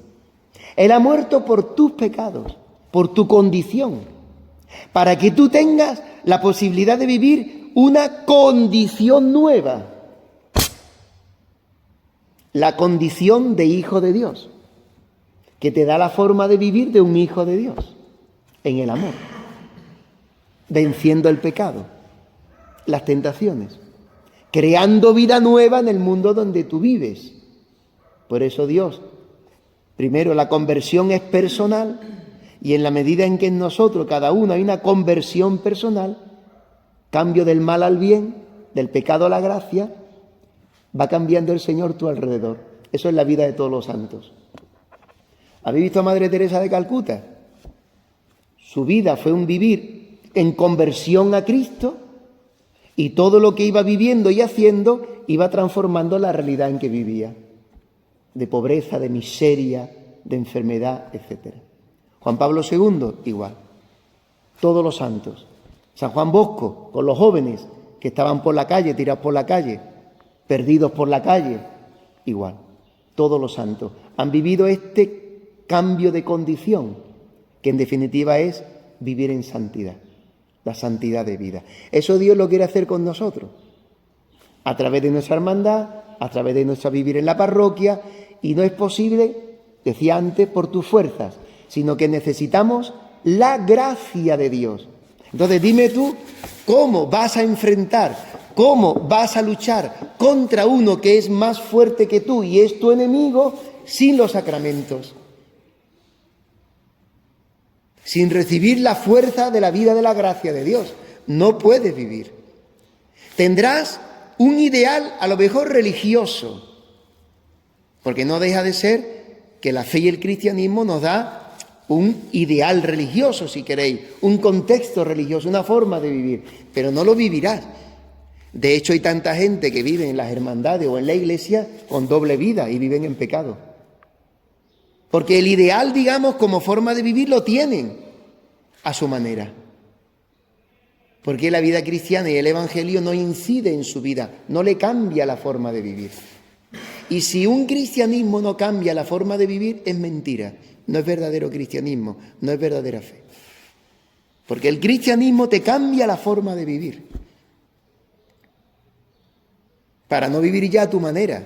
Él ha muerto por tus pecados, por tu condición, para que tú tengas la posibilidad de vivir una condición nueva. La condición de hijo de Dios, que te da la forma de vivir de un hijo de Dios, en el amor, venciendo el pecado, las tentaciones, creando vida nueva en el mundo donde tú vives. Por eso Dios, primero la conversión es personal, y en la medida en que en nosotros, cada uno, hay una conversión personal, cambio del mal al bien, del pecado a la gracia, va cambiando el Señor tu alrededor. Eso es la vida de todos los santos. ¿Habéis visto a Madre Teresa de Calcuta? Su vida fue un vivir en conversión a Cristo, y todo lo que iba viviendo y haciendo iba transformando la realidad en que vivía, de pobreza, de miseria, de enfermedad, etc. Juan Pablo II, igual. Todos los santos. San Juan Bosco, con los jóvenes que estaban por la calle, tirados por la calle, perdidos por la calle, igual. Todos los santos han vivido este cambio de condición, que en definitiva es vivir en santidad, la santidad de vida. Eso Dios lo quiere hacer con nosotros, a través de nuestra hermandad, a través de nuestra vivir en la parroquia, y no es posible, decía antes, por tus fuerzas, sino que necesitamos la gracia de Dios. Entonces dime tú, ¿cómo vas a enfrentar, cómo vas a luchar contra uno que es más fuerte que tú y es tu enemigo sin los sacramentos? Sin recibir la fuerza de la vida de la gracia de Dios. No puedes vivir. Tendrás un ideal a lo mejor religioso, porque no deja de ser que la fe y el cristianismo nos da un ideal religioso, si queréis, un contexto religioso, una forma de vivir, pero no lo vivirás. De hecho, hay tanta gente que vive en las hermandades o en la iglesia con doble vida y viven en pecado. Porque el ideal, digamos, como forma de vivir lo tienen a su manera. Porque la vida cristiana y el evangelio no incide en su vida, no le cambia la forma de vivir. Y si un cristianismo no cambia la forma de vivir, es mentira. No es verdadero cristianismo, no es verdadera fe. Porque el cristianismo te cambia la forma de vivir. Para no vivir ya a tu manera,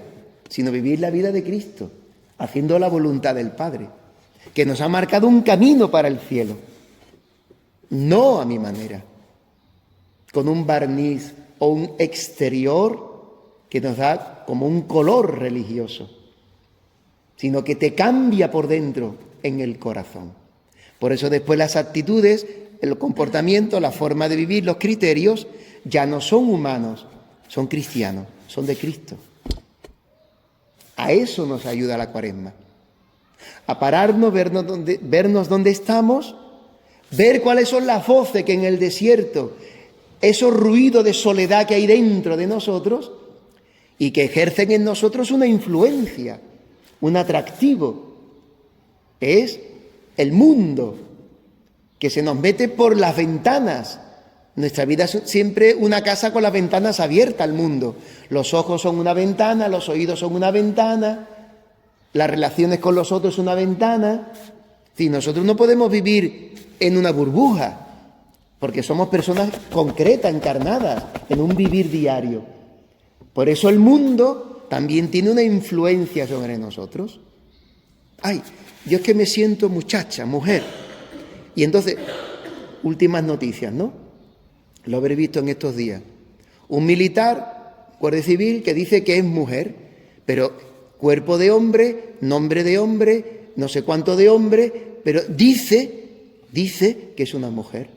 sino vivir la vida de Cristo, haciendo la voluntad del Padre, que nos ha marcado un camino para el cielo. No a mi manera, con un barniz o un exterior que nos da como un color religioso, sino que te cambia por dentro en el corazón. Por eso después las actitudes, el comportamiento, la forma de vivir, los criterios, ya no son humanos, son cristianos, son de Cristo. A eso nos ayuda la Cuaresma. A pararnos, vernos dónde estamos, ver cuáles son las voces que en el desierto, esos ruidos de soledad que hay dentro de nosotros y que ejercen en nosotros una influencia, un atractivo. Es el mundo que se nos mete por las ventanas. Nuestra vida es siempre una casa con las ventanas abiertas al mundo. Los ojos son una ventana, los oídos son una ventana, las relaciones con los otros son una ventana. Si nosotros no podemos vivir en una burbuja, porque somos personas concretas, encarnadas, en un vivir diario. Por eso el mundo también tiene una influencia sobre nosotros. Ay, yo es que me siento muchacha, mujer. Y entonces, últimas noticias, ¿no? Lo habré visto en estos días. Un militar, guardia civil, que dice que es mujer, pero cuerpo de hombre, nombre de hombre, no sé cuánto de hombre, pero dice que es una mujer.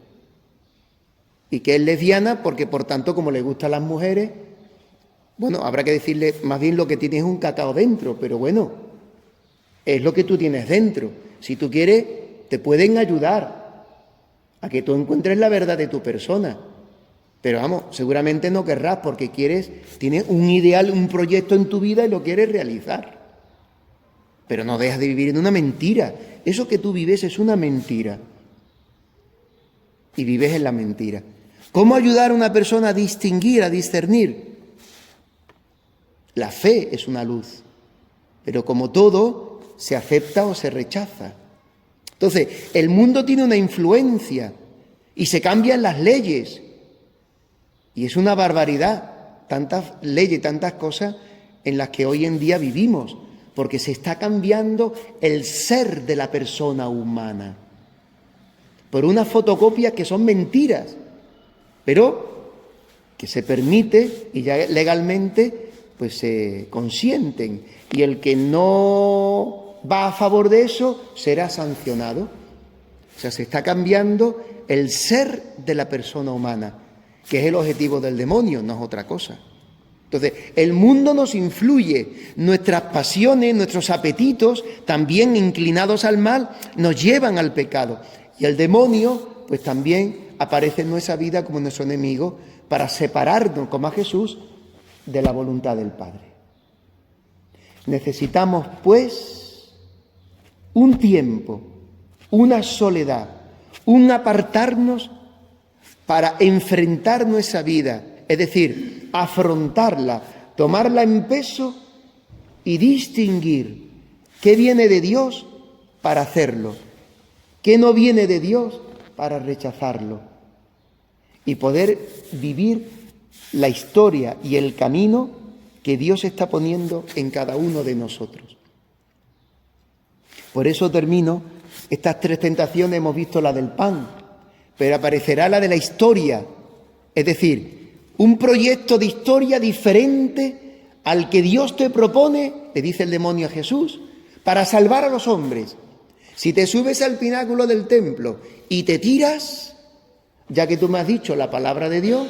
Y que es lesbiana porque, por tanto, como le gustan las mujeres, bueno, habrá que decirle más bien lo que tienes es un cacao dentro, pero bueno, es lo que tú tienes dentro. Si tú quieres, te pueden ayudar a que tú encuentres la verdad de tu persona. Pero vamos, seguramente no querrás porque tienes un ideal, un proyecto en tu vida y lo quieres realizar. Pero no dejas de vivir en una mentira. Eso que tú vives es una mentira. Y vives en la mentira. ¿Cómo ayudar a una persona a distinguir, a discernir? La fe es una luz, pero como todo, se acepta o se rechaza. Entonces, el mundo tiene una influencia y se cambian las leyes. Y es una barbaridad, tantas leyes, tantas cosas en las que hoy en día vivimos, porque se está cambiando el ser de la persona humana por unas fotocopias que son mentiras, pero que se permite y ya legalmente pues se consienten, y el que no va a favor de eso será sancionado. O sea, se está cambiando el ser de la persona humana, que es el objetivo del demonio, no es otra cosa. Entonces, el mundo nos influye, nuestras pasiones, nuestros apetitos, también inclinados al mal, nos llevan al pecado. Y el demonio, pues también aparece en nuestra vida como nuestro enemigo para separarnos, como a Jesús, de la voluntad del Padre. Necesitamos, pues, un tiempo, una soledad, un apartarnos para enfrentar nuestra vida, es decir, afrontarla, tomarla en peso y distinguir qué viene de Dios para hacerlo, qué no viene de Dios para rechazarlo, y poder vivir la historia y el camino que Dios está poniendo en cada uno de nosotros. Por eso termino. Estas tres tentaciones, hemos visto la del pan, pero aparecerá la de la historia, es decir, un proyecto de historia diferente al que Dios te propone, le dice el demonio a Jesús, para salvar a los hombres. Si te subes al pináculo del templo y te tiras, ya que tú me has dicho la palabra de Dios,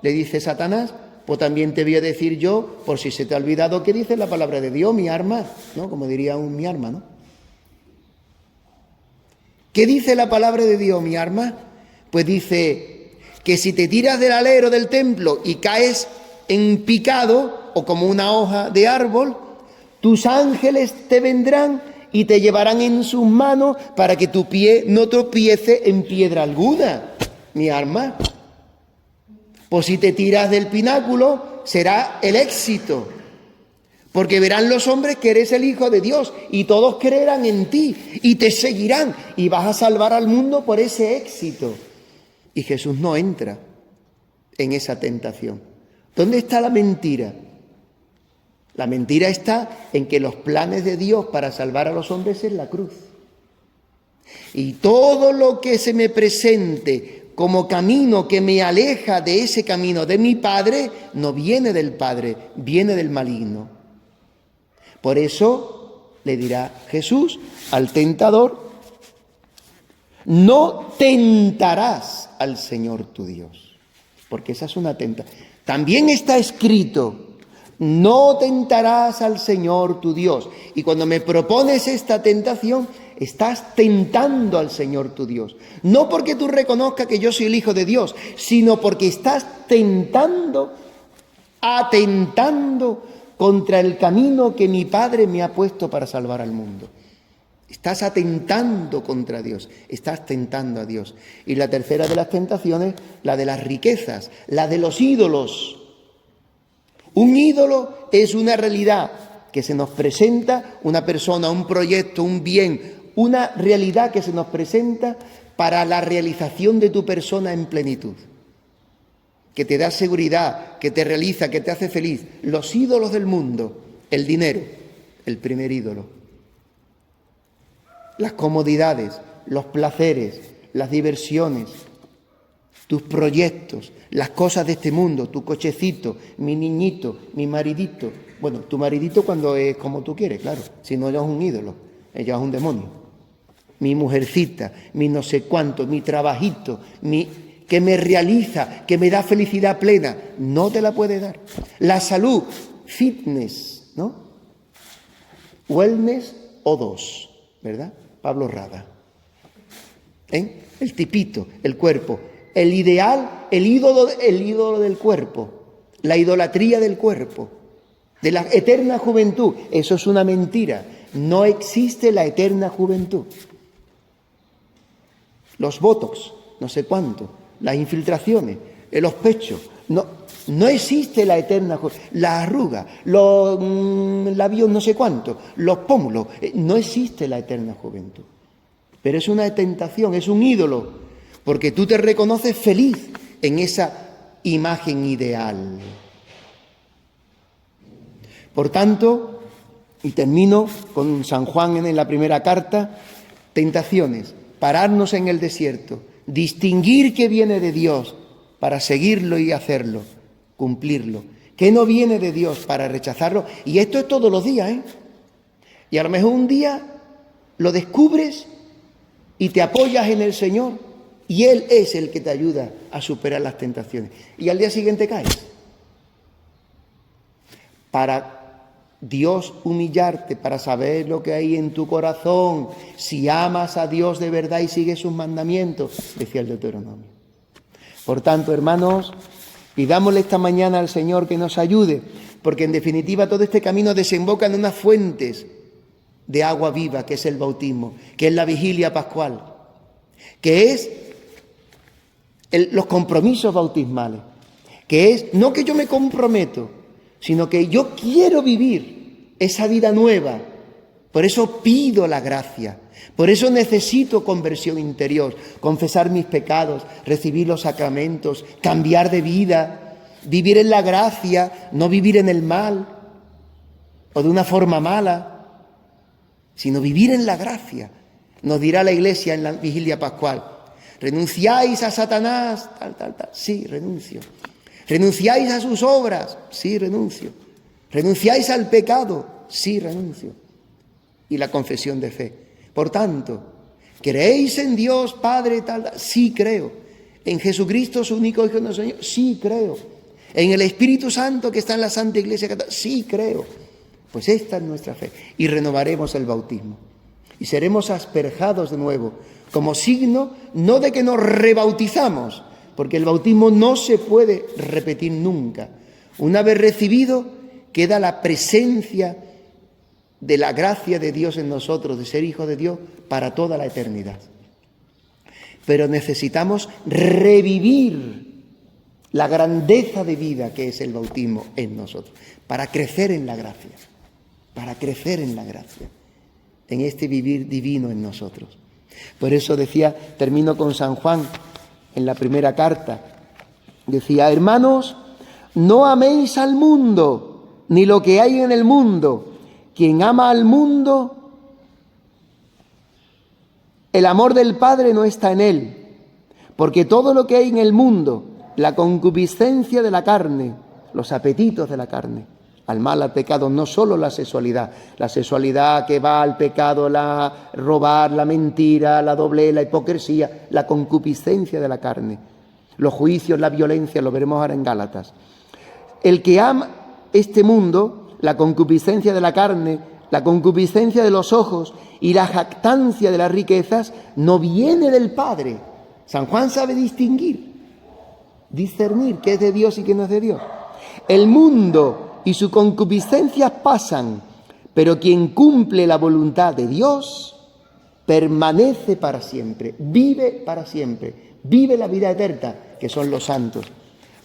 le dice Satanás, pues también te voy a decir yo, por si se te ha olvidado que dice la palabra de Dios, mi arma, ¿no? Como diría mi arma, ¿no? ¿Qué dice la palabra de Dios, mi arma? Pues dice que si te tiras del alero del templo y caes en picado o como una hoja de árbol, tus ángeles te vendrán y te llevarán en sus manos para que tu pie no tropiece en piedra alguna, mi arma. Pues si te tiras del pináculo, será el éxito. Porque verán los hombres que eres el Hijo de Dios y todos creerán en ti y te seguirán y vas a salvar al mundo por ese éxito. Y Jesús no entra en esa tentación. ¿Dónde está la mentira? La mentira está en que los planes de Dios para salvar a los hombres es la cruz. Y todo lo que se me presente como camino que me aleja de ese camino de mi Padre, no viene del Padre, viene del maligno. Por eso le dirá Jesús al tentador, no tentarás al Señor tu Dios, porque esa es una tentación. También está escrito, no tentarás al Señor tu Dios. Y cuando me propones esta tentación, estás tentando al Señor tu Dios. No porque tú reconozcas que yo soy el Hijo de Dios, sino porque estás atentando contra el camino que mi Padre me ha puesto para salvar al mundo. Estás atentando contra Dios, estás tentando a Dios. Y la tercera de las tentaciones, la de las riquezas, la de los ídolos. Un ídolo es una realidad que se nos presenta, una persona, un proyecto, un bien, una realidad que se nos presenta para la realización de tu persona en plenitud, que te da seguridad, que te realiza, que te hace feliz. Los ídolos del mundo, el dinero, el primer ídolo. Las comodidades, los placeres, las diversiones, tus proyectos, las cosas de este mundo, tu cochecito, mi niñito, mi maridito. Bueno, tu maridito cuando es como tú quieres, claro, si no, ella es un ídolo, ella es un demonio. Mi mujercita, mi no sé cuánto, mi trabajito, que me realiza, que me da felicidad plena, no te la puede dar. La salud, fitness, ¿no? Wellness O2, ¿verdad? Pablo Rada. El tipito, el cuerpo, el ideal, el ídolo del cuerpo, la idolatría del cuerpo, de la eterna juventud. Eso es una mentira. No existe la eterna juventud. Los botox, no sé cuánto. las infiltraciones, los pechos. No existe la eterna juventud. Las arrugas, los labios no sé cuántos, los pómulos. No existe la eterna juventud. Pero es una tentación, es un ídolo, porque tú te reconoces feliz en esa imagen ideal. Por tanto, y termino con San Juan en la primera carta, tentaciones, pararnos en el desierto, distinguir qué viene de Dios para seguirlo y hacerlo, cumplirlo, qué no viene de Dios para rechazarlo, y esto es todos los días, ¿eh? Y a lo mejor un día lo descubres y te apoyas en el Señor y Él es el que te ayuda a superar las tentaciones, y al día siguiente caes. Para Dios humillarte, para saber lo que hay en tu corazón, si amas a Dios de verdad y sigues sus mandamientos, decía el Deuteronomio. Por tanto, hermanos, pidámosle esta mañana al Señor que nos ayude, porque en definitiva todo este camino desemboca en unas fuentes de agua viva, que es el bautismo, que es la vigilia pascual, que es los compromisos bautismales, que es no que yo me comprometo, sino que yo quiero vivir esa vida nueva. Por eso pido la gracia, por eso necesito conversión interior, confesar mis pecados, recibir los sacramentos, cambiar de vida, vivir en la gracia, no vivir en el mal o de una forma mala, sino vivir en la gracia. Nos dirá la Iglesia en la vigilia pascual: ¿renunciáis a Satanás? Tal. Sí, renuncio. ¿Renunciáis a sus obras? Sí, renuncio. ¿Renunciáis al pecado? Sí, renuncio. Y la confesión de fe. Por tanto, ¿creéis en Dios Padre tal? Sí, creo. ¿En Jesucristo, su único Hijo nuestro Señor? Sí, creo. ¿En el Espíritu Santo que está en la Santa Iglesia Católica? Sí, creo. Pues esta es nuestra fe. Y renovaremos el bautismo. Y seremos asperjados de nuevo, como signo no de que nos rebautizamos, porque el bautismo no se puede repetir nunca. Una vez recibido, queda la presencia de la gracia de Dios en nosotros, de ser hijos de Dios para toda la eternidad. Pero necesitamos revivir la grandeza de vida que es el bautismo en nosotros, para crecer en la gracia, en este vivir divino en nosotros. Por eso decía, termino con San Juan, en la primera carta, decía: hermanos, no améis al mundo, ni lo que hay en el mundo. Quien ama al mundo, el amor del Padre no está en él, porque todo lo que hay en el mundo, la concupiscencia de la carne, los apetitos de la carne, al mal, al pecado, no solo la sexualidad que va al pecado, la robar, la mentira, la doblez, la hipocresía, la concupiscencia de la carne, los juicios, la violencia, lo veremos ahora en Gálatas. El que ama este mundo, la concupiscencia de la carne, la concupiscencia de los ojos y la jactancia de las riquezas, no viene del Padre. San Juan sabe distinguir, discernir qué es de Dios y qué no es de Dios. El mundo y su concupiscencia pasan, pero quien cumple la voluntad de Dios permanece para siempre, vive para siempre, vive la vida eterna, que son los santos.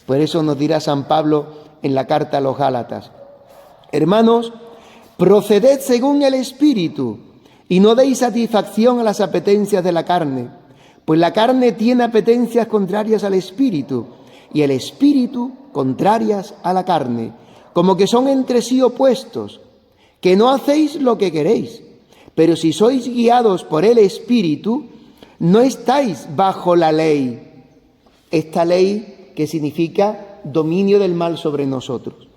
Por eso nos dirá San Pablo en la carta a los Gálatas: hermanos, proceded según el Espíritu y no deis satisfacción a las apetencias de la carne, pues la carne tiene apetencias contrarias al Espíritu y el Espíritu contrarias a la carne, como que son entre sí opuestos, que no hacéis lo que queréis. Pero si sois guiados por el Espíritu, no estáis bajo la ley. Esta ley que significa dominio del mal sobre nosotros.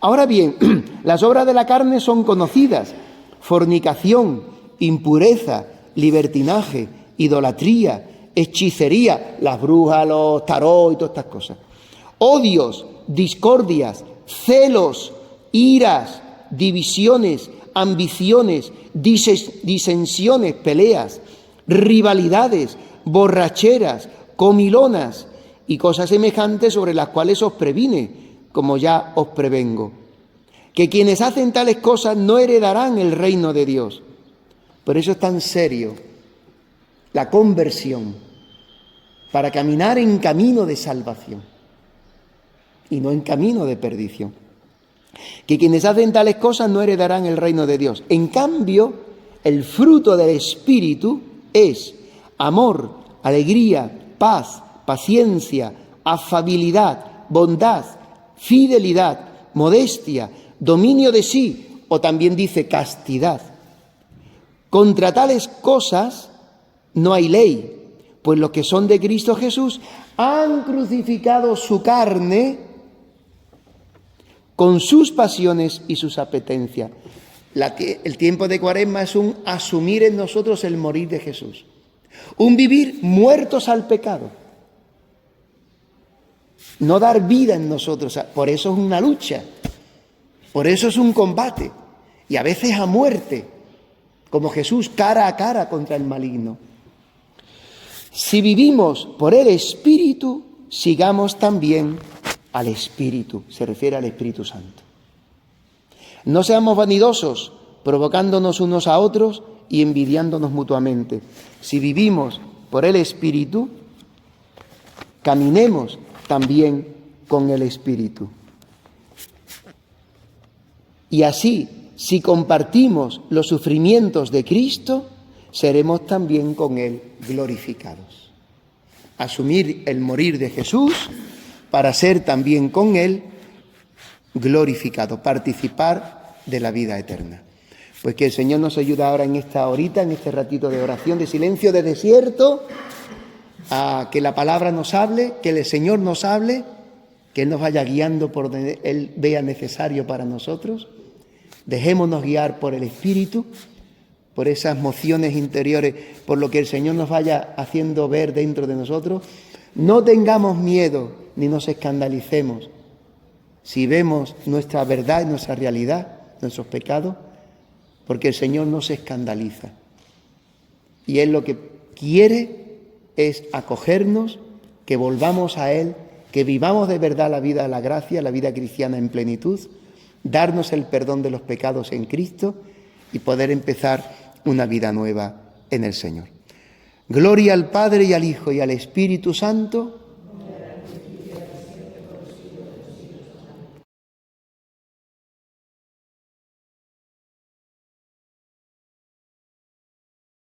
Ahora bien, las obras de la carne son conocidas: fornicación, impureza, libertinaje, idolatría, hechicería, las brujas, los tarot y todas estas cosas. Odios, discordias, celos, iras, divisiones, ambiciones, disensiones, peleas, rivalidades, borracheras, comilonas y cosas semejantes, sobre las cuales os previne, como ya os prevengo, que quienes hacen tales cosas no heredarán el reino de Dios. Por eso es tan serio la conversión, para caminar en camino de salvación y no en camino de perdición. Que quienes hacen tales cosas no heredarán el reino de Dios. En cambio, el fruto del Espíritu es amor, alegría, paz, paciencia, afabilidad, bondad, fidelidad, modestia, dominio de sí, o también dice castidad. Contra tales cosas no hay ley, pues los que son de Cristo Jesús han crucificado su carne con sus pasiones y sus apetencias. El tiempo de Cuaresma es un asumir en nosotros el morir de Jesús, un vivir muertos al pecado, no dar vida en nosotros. Por eso es una lucha, por eso es un combate, y a veces a muerte, como Jesús cara a cara contra el maligno. Si vivimos por el Espíritu, sigamos también al Espíritu, se refiere al Espíritu Santo. No seamos vanidosos, provocándonos unos a otros y envidiándonos mutuamente. Si vivimos por el Espíritu, caminemos también con el Espíritu. Y así, si compartimos los sufrimientos de Cristo, seremos también con Él glorificados. Asumir el morir de Jesús para ser también con Él glorificado, participar de la vida eterna. Pues que el Señor nos ayude ahora en esta horita, en este ratito de oración, de silencio, de desierto, a que la palabra nos hable, que el Señor nos hable, que Él nos vaya guiando por donde Él vea necesario para nosotros. Dejémonos guiar por el Espíritu, por esas mociones interiores, por lo que el Señor nos vaya haciendo ver dentro de nosotros. No tengamos miedo ni nos escandalicemos si vemos nuestra verdad y nuestra realidad, nuestros pecados, porque el Señor no se escandaliza. Y Él lo que quiere es acogernos, que volvamos a Él, que vivamos de verdad la vida de la gracia, la vida cristiana en plenitud, darnos el perdón de los pecados en Cristo y poder empezar una vida nueva en el Señor. Gloria al Padre y al Hijo y al Espíritu Santo,